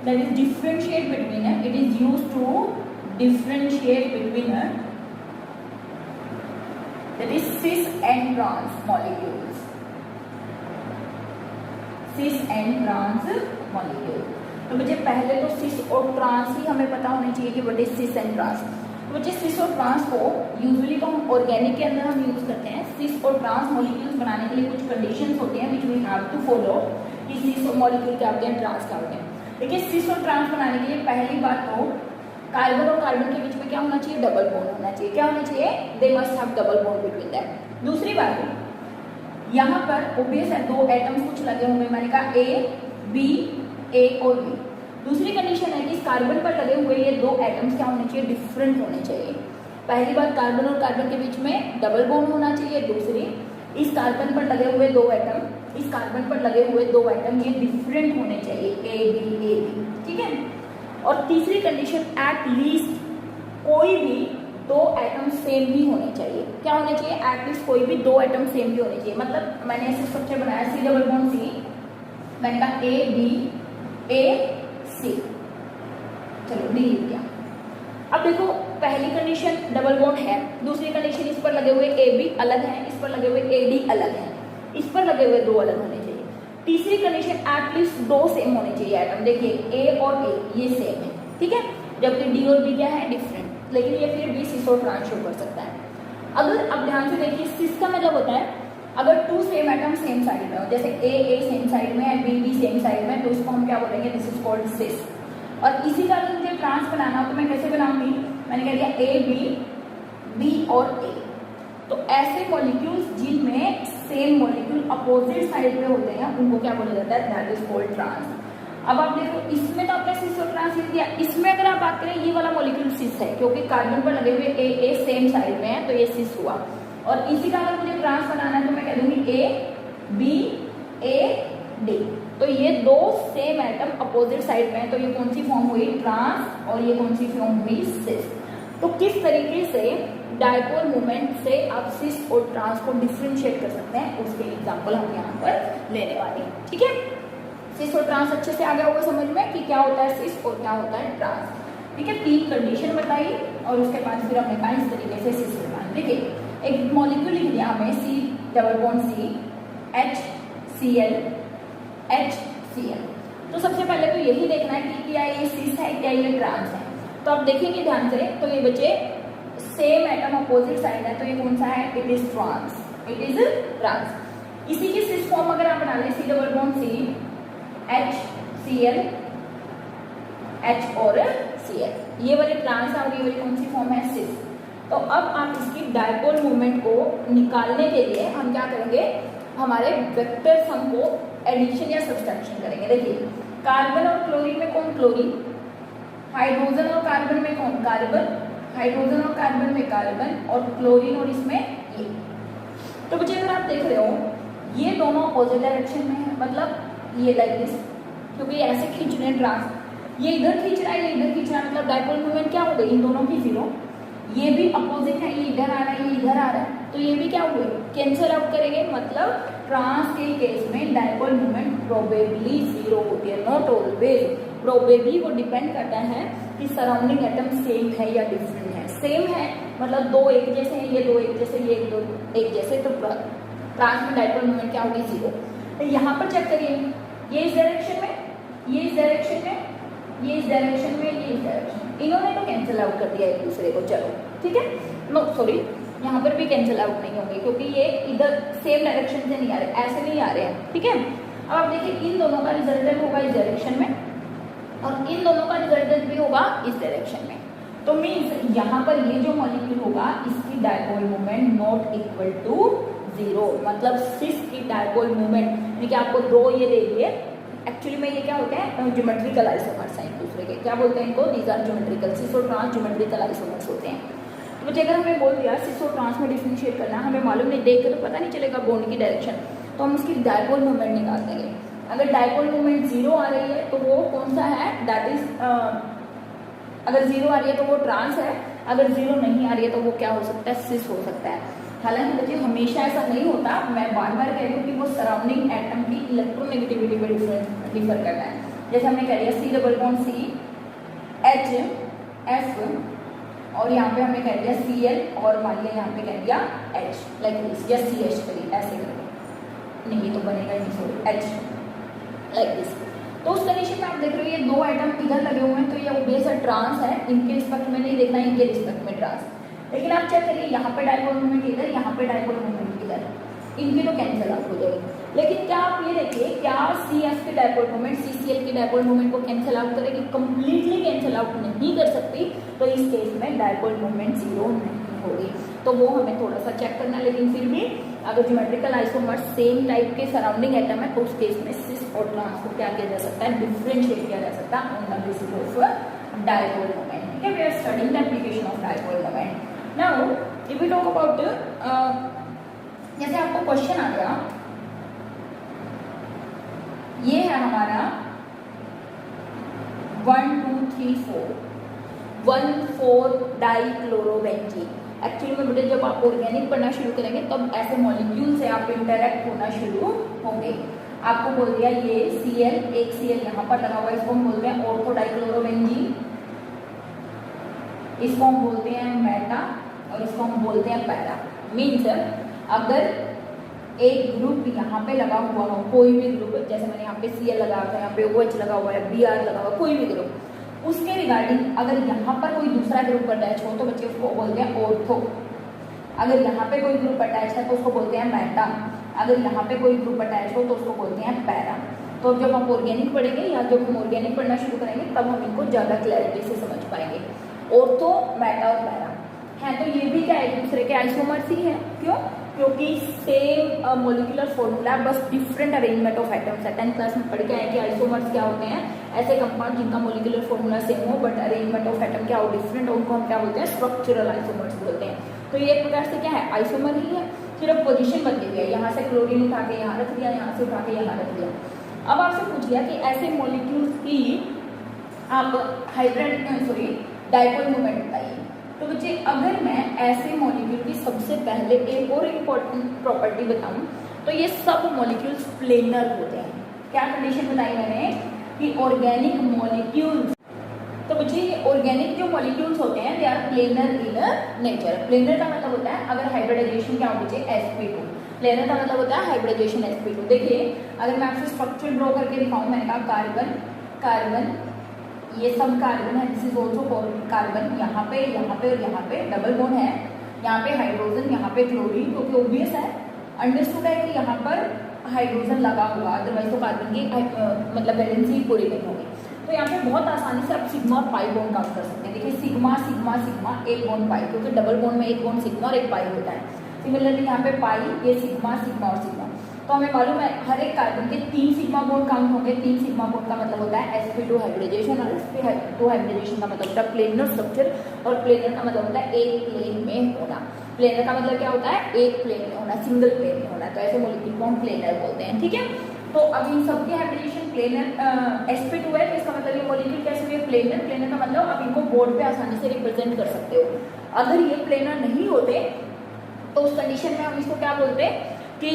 that is differentiate between, it is used to differentiate between that is cis and trans molecules, cis and trans molecule। तो बच्चे पहले तो cis और trans ही हमें पता होना चाहिए कि what is cis and trans। तो बच्चे cis और trans को यूजुअली तो हम ऑर्गेनिक के अंदर हम यूज करते हैं। cis और trans molecules बनाने के लिए कुछ कंडीशंस होती हैं which we have to follow, कि cis मॉलिक्यूल क्या होते हैं, ट्रांस क्या होते हैं। देखिए, सिस और ट्रांस बनाने के लिए पहली बात तो कार्बन और कार्बन के बीच में क्या होना चाहिए, डबल बॉन्ड होना चाहिए। क्या होना चाहिए, they must have double bond between that. दूसरी बात, यहाँ पर ओबियस है 2 एटम्स कुछ लगे होंगे, मैंने कहा ए और बी। दूसरी कंडीशन है कि इस कार्बन पर लगे हुए ये 2 एटम्स क्या होने चाहिए, डिफरेंट होने चाहिए। पहली बात, कार्बन और कार्बन के बीच में डबल बॉन्ड होना चाहिए। दूसरी, इस कार्बन पर लगे हुए 2 एटम इस कार्बन पर लगे हुए दो एटम ये डिफरेंट होने चाहिए, ए बी, ठीक है। और तीसरी कंडीशन, एट लीस्ट कोई भी दो एटम सेम ही होने चाहिए। क्या होने चाहिए? एटलीस्ट कोई भी दो एटम सेम ही होने चाहिए। मतलब मैंने ऐसे स्ट्रक्चर बनाया सी डबल बॉन्ड सी, मैंने कहा ए बी ए सी, चलो डी लिख दिया। अब देखो पहली कंडीशन डबल बॉन्ड है, दूसरी कंडीशन इस पर लगे हुए ए बी अलग है, इस पर लगे हुए ए डी अलग है, इस पर लगे हुए दो अलग होने चाहिए। तीसरी कंडीशन एटलीस्ट दो सेम होने चाहिए एटम। देखिए ए और ए ये सेम है, ठीक है, जबकि डी और बी क्या है? डिफरेंट, लेकिन ये फिर भी सिस और ट्रांस शो कर सकता है। अगर अब ध्यान से देखिए, सिस का मतलब होता है अगर two same atom same side में हो, जैसे ए सेम साइड में है, बी सेम साइड में, तो इसको हम क्या बोलेंगे? दिस इज कॉल्ड सिस। और इसी का अगर मुझे ट्रांस बनाना हो तो मैं कैसे बनाऊंगी? मैंने कह दिया ए बी और ए। तो ऐसे मॉलिक्यूल्स जिनमें सेम मॉलिक्यूल अपोजिट साइड पे होते हैं उनको क्या बोला जाता है? That is called trans. अब आप देखो इसमें तो आपने सिस और ट्रांस लिख दिया, इसमें अगर आप बात करें ये वाला मॉलिक्यूल सिस है क्योंकि कार्बन पर लगे हुए ए सेम साइड में है, तो ये सिस हुआ। और इसी का अगर मुझे ट्रांस बनाना है तो मैं कह दूंगी ए बी ए डी। तो ये दो सेम एटम अपोजिट साइड में है, तो ये कौन सी फॉर्म हुई? ट्रांस। और ये कौन सी फॉर्म हुई? सिस। तो किस तरीके से डायपोल मोमेंट से आप सिस और ट्रांस को डिफरेंशिएट कर सकते हैं उसके एग्जांपल हम यहाँ पर लेने वाले हैं, ठीक है। सिस और ट्रांस अच्छे से आ गया होगा समझ में कि क्या होता है सिस और क्या होता है ट्रांस, ठीक है। तीन कंडीशन बताई और उसके बाद फिर हमने कहा इस तरीके से सिस और ट्रांस। देखिए एक मॉलिक्यूल लिख दिया हमें C double bond C H C L H C L. तो सबसे पहले तो यही देखना है कि क्या ये सिस है, क्या ये ट्रांस है। तो आप देखेंगे ध्यान से, तो ये बच्चे सेम एटम अपोजिट साइड है, तो ये कौन सा है? It is trans, it is trans. इसी की सिस फॉर्म अगर आप बना लें C double bond C H C L H और सी एल, ये वाली ट्रांस और ये वाली कौन सी फॉर्म है? सिस। तो अब आप इसकी डायपोल मूवमेंट को निकालने के लिए हम क्या करेंगे? हमारे वेक्टर सम को एडिशन या सब्सट्रैक्शन करेंगे। देखिए कार्बन और क्लोरीन में कौन? क्लोरीन। हाइड्रोजन और कार्बन में कौन? कार्बन। हाइड्रोजन और कार्बन में कार्बन, और क्लोरीन और इसमें ये। तो बच्चे अगर आप देख रहे हो ये दोनों अपोजिट डायरेक्शन में है, मतलब ये लाइक दिस, क्योंकि ये ऐसे खींच रहे हैं ट्रांस, ये इधर खींच रहा है, ये इधर खींच रहा है, मतलब डायपोल मूवमेंट क्या हो गई? इन दोनों की जीरो। ये भी अपोजिट है, ये इधर आ रहा है, ये इधर आ रहा है, तो ये भी क्या हुए? कैंसिल आउट करेंगे। मतलब ट्रांस के केस में डायपोल मूवमेंट प्रोबेबली जीरो होती है, नॉट ऑलवेज। प्रोबेबली वो डिपेंड करता है कि सराउंडिंग एटम सेम है या डिफरेंट है। सेम है मतलब दो एक जैसे हैं, ये दो एक जैसे, ये दो एक जैसे, तो ट्रांस में डायपोल मूवमेंट क्या होगी? जीरो। तो यहाँ पर चेक करिए, ये इस डायरेक्शन में, ये इस डायरेक्शन में, ये इस डायरेक्शन में, ये इस डायरेक्शन में, इन्होंने तो कैंसिल आउट कर दिया एक दूसरे को। चलो ठीक है, नो सॉरी, यहाँ पर भी कैंसिल आउट नहीं होंगे क्योंकि ये इधर सेम डायरेक्शन से नहीं आ रहे, ऐसे नहीं आ रहे हैं, ठीक है। अब आप देखिए इन दोनों का रिजल्टेंट होगा इस डायरेक्शन में और इन दोनों का रिजल्टेंट भी होगा इस डायरेक्शन में। तो मीन्स यहाँ पर ये जो मॉलिक्यूल होगा इसकी dipole moment not equal to zero, मतलब सिस की डायपोल मोमेंट, यानी कि आपको दो ये दे दिए, एक्चुअली में ये क्या होते हैं? ज्योमेट्रिकल आइसोमर्स हैं एक दूसरे के, क्या बोलते हैं इनको? दीज आर ज्योमेट्रिकल, सिस और ट्रांस ज्योमेट्रिकल आइसोमर्स होते हैं। तो मुझे अगर हमें बोल दिया सिस और ट्रांस में डिफरेंशिएट करना, हमें मालूम नहीं, देख के तो पता नहीं चलेगा बॉन्ड की डायरेक्शन, तो हम उसकी डायपोल मोमेंट निकाल देंगे। अगर डायपोल मोमेंट जीरो आ रही है तो वो कौन सा है? दैट इज, अगर जीरो आ रही है तो वो ट्रांस है, अगर जीरो नहीं आ रही है तो वो क्या हो सकता है? सिस हो सकता है। हालांकि बच्चे हमेशा ऐसा नहीं होता, मैं बार बार कह रही हूँ कि वो सराउंडिंग एटम की इलेक्ट्रोनेगेटिविटी पर डिफर करना है। जैसे हमने कह दिया C double bond C H F, और यहाँ पे हमने कह दिया सी एल, और मान लिया यहाँ पे कह दिया एच, लाइक दिस, या सी एच करिए ऐसे करिए, नहीं तो बनेगा नहीं, सॉरी एच, लाइक दिस। तो उस कंडीशन में आप देख रहे हो ये दो एटम इधर लगे हुए हैं, तो ये ओबियस ट्रांस है, इनके रिस्पेक्ट में नहीं देखना, इनके रिस्पेक्ट में ट्रांस। लेकिन आप चेक करिए यहाँ पे डायपोल मोमेंट इधर, यहाँ पे डायपोल मोमेंट इधर, इनकी तो कैंसिल आउट हो जाएगी। लेकिन क्या आप ये देखिए, क्या सी एफ की डायपोल मोमेंट सी सी एल की डायपोल मोमेंट को कैंसिल आउट करेगी? कंप्लीटली कैंसिल आउट नहीं कर सकती, तो इस केस में डायपोल मोमेंट जीरो नहीं होगी। तो वो हमें थोड़ा सा चेक करना है, लेकिन फिर भी अगर ज्योमेट्रिकल आइसोमर्स सेम टाइप के सराउंडिंग एटम है तो उस केस में सिस और ट्रांस को क्या किया जा सकता है? डिफरेंशिएट किया जा सकता है on the basis of dipole moment, ठीक है। We are studying the application of dipole moment. Now if we talk about, जैसे आपको क्वेश्चन आ गया ये है हमारा 1 2 3 4 1,4 डाइक्लोरोबेंजीन। एक्चुअली में बेटे जब आप ऑर्गेनिक पढ़ना शुरू करेंगे तब ऐसे मॉलिक्यूल से आप इंटरेक्ट होना शुरू होंगे। आपको बोल दिया ये Cl, एक Cl यहाँ पर लगा हुआ है, इसको हम बोलते हैं ऑर्थो डाइक्लोरोबेंजीन, इसको हम बोलते हैं मेटा और इसको हम बोलते हैं पैरा। मीन्स अगर एक ग्रुप यहाँ पे लगा हुआ हो, कोई भी ग्रुप, जैसे मैंने यहाँ पे Cl लगा हुआ है, यहाँ पे OH लगा हुआ है, Br लगा हुआ है, कोई भी ग्रुप, उसके रिगार्डिंग अगर यहाँ पर कोई दूसरा ग्रुप अटैच हो तो बच्चे उसको बोलते हैं ऑर्थो। अगर यहाँ पे कोई ग्रुप अटैच है तो उसको बोलते हैं मेटा। अगर यहाँ पे कोई ग्रुप अटैच हो तो उसको बोलते हैं पैरा। तो जब हम ऑर्गेनिक पढ़ेंगे या जब हम ऑर्गेनिक पढ़ना शुरू करेंगे तब हम इनको ज़्यादा क्लैरिटी से समझ पाएंगे। ऑर्थो, मेटा और पैरा है तो ये भी क्या एक दूसरे के आइसोमर्स ही हैं। क्यों? क्योंकि सेम मोलिकुलर फॉर्मूला, बस डिफरेंट अरेंजमेंट ऑफ एटम्स है। 10th क्लास में पढ़ के आए कि आइसोमर्स क्या होते हैं, ऐसे कंपाउंड जिनका मोलिकुलर फॉर्मूला सेम हो बट अरेंजमेंट ऑफ एटम क्या हो, डिफरेंट हो, उनको हम क्या बोलते हैं, स्ट्रक्चरल आइसोमर्स बोलते हैं। तो ये एक प्रकार से क्या है, आइसोमर ही है, सिर्फ पोजीशन बदली हुई है। यहाँ से क्लोरीन उठा के यहाँ रख दिया, यहाँ से उठा के यहाँ रख दिया। अब आपसे पूछ लिया कि ऐसे मॉलिक्यूल्स की आप डाइपोल मोमेंट बताइए। तो बच्चे अगर मैं ऐसे मॉलिक्यूल की सबसे पहले एक और इम्पोर्टेंट प्रॉपर्टी बताऊं तो ये सब मॉलिक्यूल्स प्लेनर होते हैं। क्या कंडीशन बताई मैंने कि ऑर्गेनिक मॉलिक्यूल्स, तो बच्चे ये ऑर्गेनिक जो मॉलिक्यूल्स होते हैं they are planar in nature. Planar का मतलब होता है अगर हाइब्रिडाइजेशन क्या हो बच्चे, sp2। प्लेनर का मतलब होता है हाइब्रिडाइजेशन sp2। देखिए अगर मैं आपसे स्ट्रक्चर ड्रॉ करके दिखाऊं, मैंने कहा कार्बन कार्बन, ये सब कार्बन है, दिस इज ऑल्सो कार्बन, यहाँ पे और यहाँ पे डबल बॉन्ड है, यहाँ पे हाइड्रोजन, यहाँ पे क्लोरीन, क्योंकि ऑब्वियस है, अंडरस्टूड है कि यहाँ पर हाइड्रोजन लगा हुआ, अदरवाइज तो कार्बन की मतलब वैलेंसी पूरी नहीं होगी। तो यहाँ पे बहुत आसानी से आप सिग्मा और पाई बॉन्ड काउंट कर सकते हैं। देखिए सिग्मा सिग्मा सिग्मा, एक बॉन्ड पाई, क्योंकि डबल बॉन्ड में एक बॉन्ड सिग्मा और एक पाई होता है। सिमिलरली यहाँ पे पाई, ये सिग्मा सिग्मा और सिग्मा। तो हमें मालूम है हर एक कार्बन के 3 सिग्मा बॉन्ड काउंट होंगे। 3 सिग्मा बॉन्ड का मतलब होता है sp2 हाइब्रिडाइजेशन, और sp2 हाइब्रिडाइजेशन का मतलब होता है प्लेनर स्ट्रक्चर, और प्लेनर का मतलब होता है एक प्लेन में होना। प्लेनर का मतलब क्या होता है, एक प्लेन में होना, सिंगल प्लेन में होना। तो ऐसे मॉलिक्यूल को हम प्लेनर बोलते हैं। ठीक है, तो अब इन सबके हाइब्रिडाइजेशन प्लेनर sp2 है, तो इसका मतलब ये मॉलिक्यूल कैसे हुए, प्लेनर। प्लेनर का मतलब आप इनको बोर्ड पे आसानी से रिप्रेजेंट कर सकते हो। अगर ये प्लेनर नहीं होते तो उस कंडीशन में हम इसको क्या बोलते हैं कि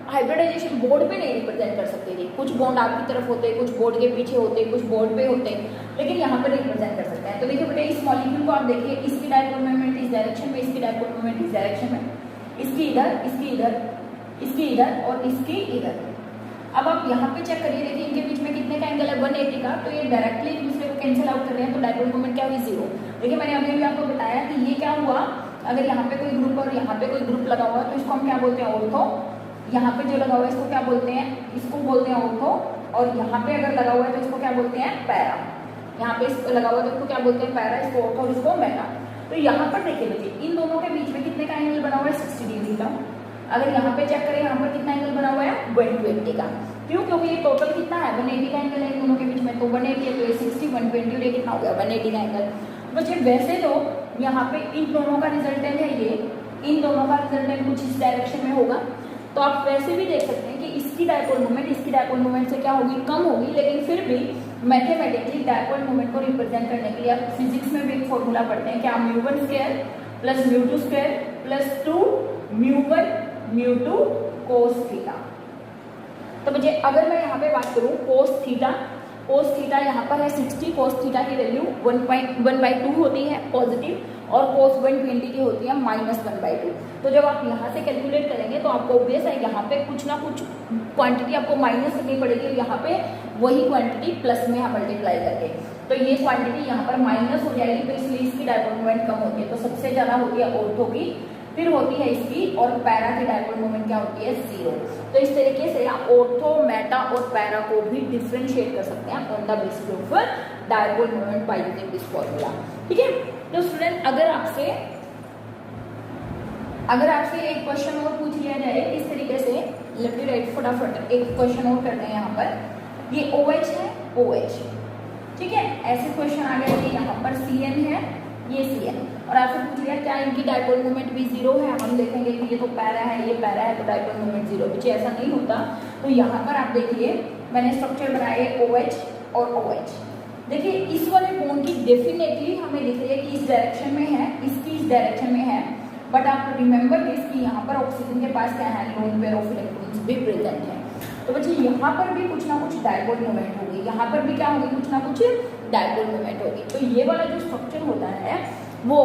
हाइब्रिडाइजेशन बोर्ड पे नहीं रिप्रेजेंट कर सकते थे। कुछ बॉन्ड आपकी तरफ होते, कुछ बोर्ड के पीछे होते, कुछ बोर्ड पे होते, लेकिन यहाँ पर रिप्रेजेंट कर सकते हैं। तो देखिए बेटे इस मॉलिक्यूल को आप देखिए, इसकी डाइपोल मोमेंट इस डायरेक्शन में, इसकी डाइपोल मोमेंट इस डायरेक्शन में, इसकी इधर, इसकी इधर, इसकी इधर और इसकी इधर। अब आप यहाँ पे चेक करिए, देखिए इनके बीच में कितने का एंगल है, 180 का। तो ये डायरेक्टली एक दूसरे को कैंसिल आउट कर रहे हैं, तो डाइपोल मोमेंट क्या हुई, 0। देखिए मैंने अभी आपको बताया कि ये क्या हुआ, अगर यहाँ पे कोई ग्रुप और यहाँ पे कोई ग्रुप लगा हुआ है तो इसको हम क्या बोलते हैं, ऑर्थो। यहाँ पे जो लगा हुआ है इसको क्या बोलते हैं, इसको बोलते हैं ऑर्थो। और यहाँ पे अगर लगा हुआ है तो इसको क्या बोलते हैं, पैरा। यहाँ पे इसको लगा हुआ है तो इसको क्या बोलते हैं, पैरा, इसको ऑर्थो और इसको मेटा। तो यहाँ पर देखिए बच्चे इन दोनों के बीच में कितने का एंगल बना हुआ है, 60 डिग्री का। अगर यहाँ पे चेक करें, यहाँ पर कितना एंगल बना हुआ है, 120 का। क्यों? क्योंकि ये टोटल कितना है, 180 का एंगल है इन दोनों के बीच में। तो 180 है तो ये 60, 120 और ये कितना हो गया, 180 का एंगल। बच्चे वैसे तो यहाँ पे इन दोनों का रिजल्टेंट है ये, इन दोनों का रिजल्टेंट कुछ इस डायरेक्शन में होगा। तो आप वैसे भी देख सकते हैं कि इसकी डाइपोल मोमेंट इसकी डाइपोल मोमेंट से क्या होगी, कम होगी। लेकिन फिर भी मैथमेटिकली डाइपोल मोमेंट को रिप्रेजेंट करने के लिए आप फिजिक्स में भी एक फॉर्मूला पढ़ते हैं, क्या, μ1 square plus μ2 square plus 2 μ1 μ2 cos theta. तो मुझे अगर मैं यहाँ पे बात करूँ cos थीटा यहाँ पर है 60, cos थीटा की वैल्यू 1/2 होती है पॉजिटिव, और cos 120 की होती है -1/2। तो जब आप यहाँ से कैलकुलेट करेंगे तो आपको ऑब्वियस है यहाँ पे कुछ ना कुछ क्वांटिटी आपको माइनस करनी पड़ेगी, और यहाँ पे वही क्वांटिटी प्लस में यहाँ मल्टीप्लाई करके, तो ये क्वांटिटी यहाँ पर माइनस हो जाएगी। तो इसलिए इसकी डाइपोल मोमेंट कम होती है। तो सबसे ज्यादा होती है ऑर्थो की, फिर होती है इसकी, और पैरा की डाइपोल मोमेंट क्या होती है, 0। तो इस तरीके से आप ऑर्थो, मेटा और पैरा को भी डिफरेंशिएट कर सकते हैं on the basis of dipole moment by using this formula. ठीक है, तो स्टूडेंट अगर आपसे एक क्वेश्चन और पूछ लिया जाए इस तरीके से, लेफ्ट टू राइट फटाफट एक क्वेश्चन और करते हैं। यहाँ पर ये OH है, OH, ठीक है, ऐसे क्वेश्चन आ गए कि यहाँ पर CN है, ये CN, और आपसे पूछ लिया क्या इनकी डाइपोल मोमेंट भी 0 है। हम देखेंगे कि ये तो पैरा है, ये पैरा है, तो डाइपोल मोमेंट 0, पीछे ऐसा नहीं होता। तो यहाँ पर आप देखिए मैंने स्ट्रक्चर बनाए OH और OH। देखिए इस वाले बॉन्ड की डेफिनेटली हमें दिख रही है कि इस डायरेक्शन में है, इसकी इस डायरेक्शन में है, बट आप रिमेंबर दिस कि यहाँ पर ऑक्सीजन के पास क्या है, लोन पेयर ऑफ इलेक्ट्रॉन्स भी प्रेजेंट है। तो बच्चे यहाँ पर भी कुछ ना कुछ डायपोल मोमेंट होगी, यहाँ पर भी क्या होगी, कुछ ना कुछ डायपोल मोमेंट होगी। तो ये वाला जो स्ट्रक्चर होता है वो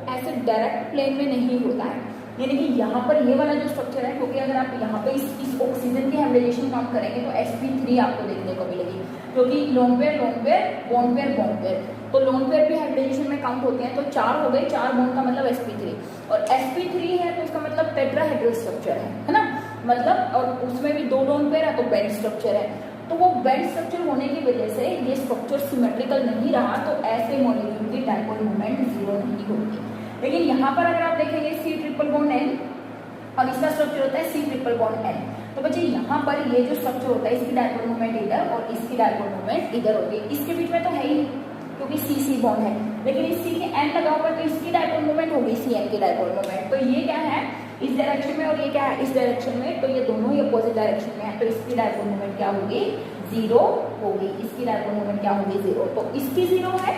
ऐसे डायरेक्ट प्लेन में नहीं होता है, यानी कि यहाँ पर ये वाला जो स्ट्रक्चर है, क्योंकि अगर आप यहाँ पे इस ऑक्सीजन की हाइब्रिडेशन काउंट करेंगे तो sp3 आपको देखने को मिलेगी, क्योंकि लोन पेयर बॉन्ड पेयर, तो लोन पेयर भी हाइब्रिडेशन में काउंट होते हैं। तो 4 हो गए, 4 बॉन्ड का मतलब sp3, और sp3 है तो इसका मतलब टेट्राहेड्रल स्ट्रक्चर है ना, मतलब, और उसमें भी 2 लोन पेयर है तो बेंड स्ट्रक्चर है। तो वो बेंड स्ट्रक्चर होने की वजह से ये स्ट्रक्चर सिमेट्रिकल नहीं रहा, तो ऐसे मॉलिक्यूल की डायपोल मोमेंट 0 नहीं होगी। लेकिन यहाँ पर अगर आप देखेंगे C ट्रिपल बॉन्ड N और इसका स्ट्रक्चर होता है C ट्रिपल बॉन्ड N, तो बच्चे यहाँ पर ये जो स्ट्रक्चर होता है इसकी डायपोल मोमेंट इधर और इसकी डायपोल मोमेंट इधर होती है। इसके बीच में तो है ही नहीं क्योंकि C बॉन्ड है, लेकिन इस C के N लगा हुआ तो इसकी डायपोल मोमेंट होगी CN की डायपोल मोमेंट। तो ये क्या है, इस डायरेक्शन में, और ये क्या है, इस डायरेक्शन में, तो ये दोनों ही अपोजिट डायरेक्शन में है, तो इसकी डायपोल मोमेंट क्या होगी, 0 होगी। इसकी डायपोल मोमेंट क्या होगी, 0। तो इसकी 0 है,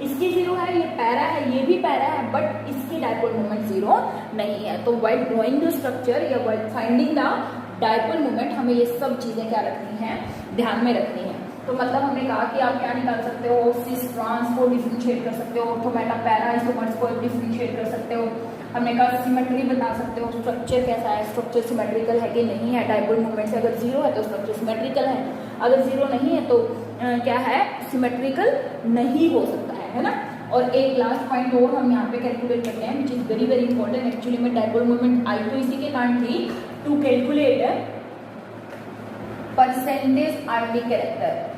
इसकी 0 है, ये पैरा है, ये भी पैरा है, बट इसकी डायपोल मोमेंट 0 नहीं है। तो व्हाइल ड्राइंग द स्ट्रक्चर या while finding the dipole moment हमें ये सब चीजें क्या रखनी है, ध्यान में रखनी है। तो मतलब हमने कहा कि आप क्या निकाल सकते हो, सिस ट्रांस को डिफरेंशिएट कर सकते हो, ऑर्थोमेटा पैरा आइसोमर्स को डिफरेंशिएट कर सकते हो। हमने कहा सिमेट्री बता सकते हो, स्ट्रक्चर कैसा है, स्ट्रक्चर सिमेट्रिकल है कि नहीं है, डायपोल मोमेंट से अगर 0 है तो स्ट्रक्चर सिमेट्रिकल है, अगर 0 नहीं है तो क्या है, सिमेट्रिकल नहीं हो सकता है ना। और एक लास्ट पॉइंट और हम यहाँ पे कैलकुलेट करते हैं which is very very important. Actually में डायपोल मोमेंट आई तो इसी के कारण थी, to calculate percentage ionic character,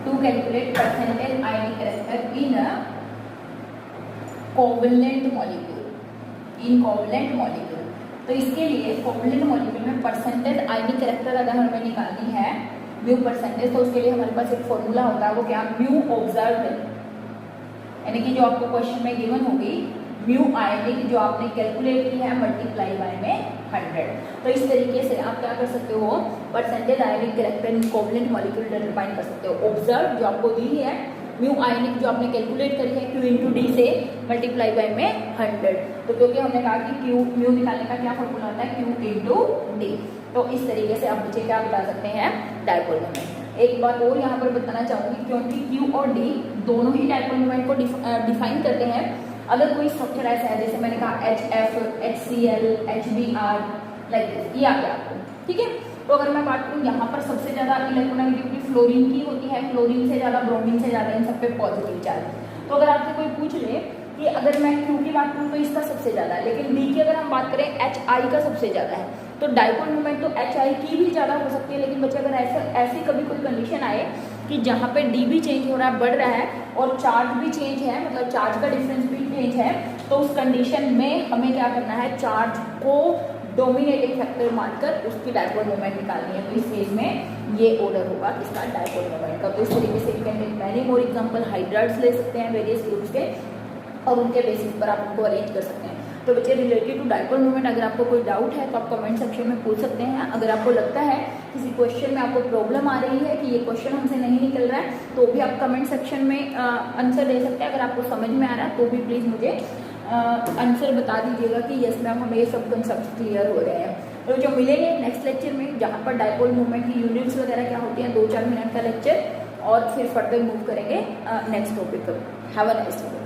to calculate percentage ionic character in a covalent molecule, in covalent molecule। तो इसके लिए covalent molecule में परसेंटेज आयोनिक कैरेक्टर अगर हमें निकालनी है, म्यू परसेंटेज, तो उसके लिए हमारे पास एक फॉर्मूला होता है, वो क्या, म्यू ऑब्जर्व है, यानी कि जो आपको क्वेश्चन में गिवन होगी म्यू आयोनिक जो आपने कैलकुलेट की है मल्टीप्लाई बाय में 100। तो इस तरीके से आप क्या कर सकते हो, percentage ionic character in covalent molecule define कर सकते हो। ऑब्जर्व जो आपको दी है, म्यू आयोनिक जो आपने कैलकुलेट करी है Q इंटू डी से मल्टीप्लाई बाय में 100। तो क्योंकि हमने कहा कि Q म्यू निकालने का क्या फॉर्मूला होता है, Q इंटू डी। तो इस तरीके से आप बच्चे क्या बता सकते हैं, डायपोल मोमेंट। एक बात और यहाँ पर बताना चाहूंगी, क्योंकि Q और D दोनों ही डायपोल मोमेंट को डिफाइन करते हैं। अगर कोई स्ट्रक्चर ऐसा है, जैसे मैंने कहा HF, HCl, HBr like this, ये आ गया आपको, ठीक है। तो अगर मैं बात करूँ, यहाँ पर सबसे ज्यादा इलेक्ट्रोनेगेटिविटी फ्लोरीन की होती है, फ्लोरीन से ज्यादा, ब्रोमीन से ज्यादा, इन सब पे पॉजिटिव चार्ज। तो अगर आपसे कोई पूछ ले कि अगर मैं Q की बात करूँ तो इसका सबसे ज्यादा है, लेकिन D की अगर हम बात करें HI का सबसे ज्यादा है, तो डायपोल मोमेंट तो HI की भी ज्यादा हो सकती है। लेकिन बच्चे अगर ऐसी कभी कोई कंडीशन आए कि जहाँ पे D भी चेंज हो रहा है, बढ़ रहा है, और चार्ज भी चेंज है, मतलब चार्ज का डिफरेंस भी चेंज है, तो उस कंडीशन में हमें क्या करना है, चार्ज को डोमिनेटिंग फैक्टर मानकर उसकी डायपोल मोमेंट निकालनी है। तो इस केस में ये ऑर्डर होगा इसका डायपोल मोमेंट का। तो इस तरीके से you can take many more example, hydrides ले सकते हैं वेरियस ग्रुप्स के, और उनके बेसिस पर आप उनको अरेंज कर सकते हैं। तो बच्चे रिलेटेड टू डायपोल मोमेंट अगर आपको कोई डाउट है तो आप कमेंट सेक्शन में पूछ सकते हैं। अगर आपको लगता है किसी क्वेश्चन में आपको प्रॉब्लम आ रही है कि ये क्वेश्चन हमसे नहीं निकल रहा है, तो भी आप कमेंट सेक्शन में आंसर दे सकते हैं। अगर आपको समझ में आ रहा है तो भी प्लीज़ मुझे आंसर बता दीजिएगा कि यस मैम हमें ये सब कंसेप्ट क्लियर हो रहे हैं। तो जो मिलेंगे नेक्स्ट लेक्चर में, जहाँ पर डायपोल मूवमेंट की यूनिट्स वगैरह क्या होती हैं, 2-4 मिनट का लेक्चर, और फिर फर्दर मूव करेंगे नेक्स्ट टॉपिक पर। Have a nice day.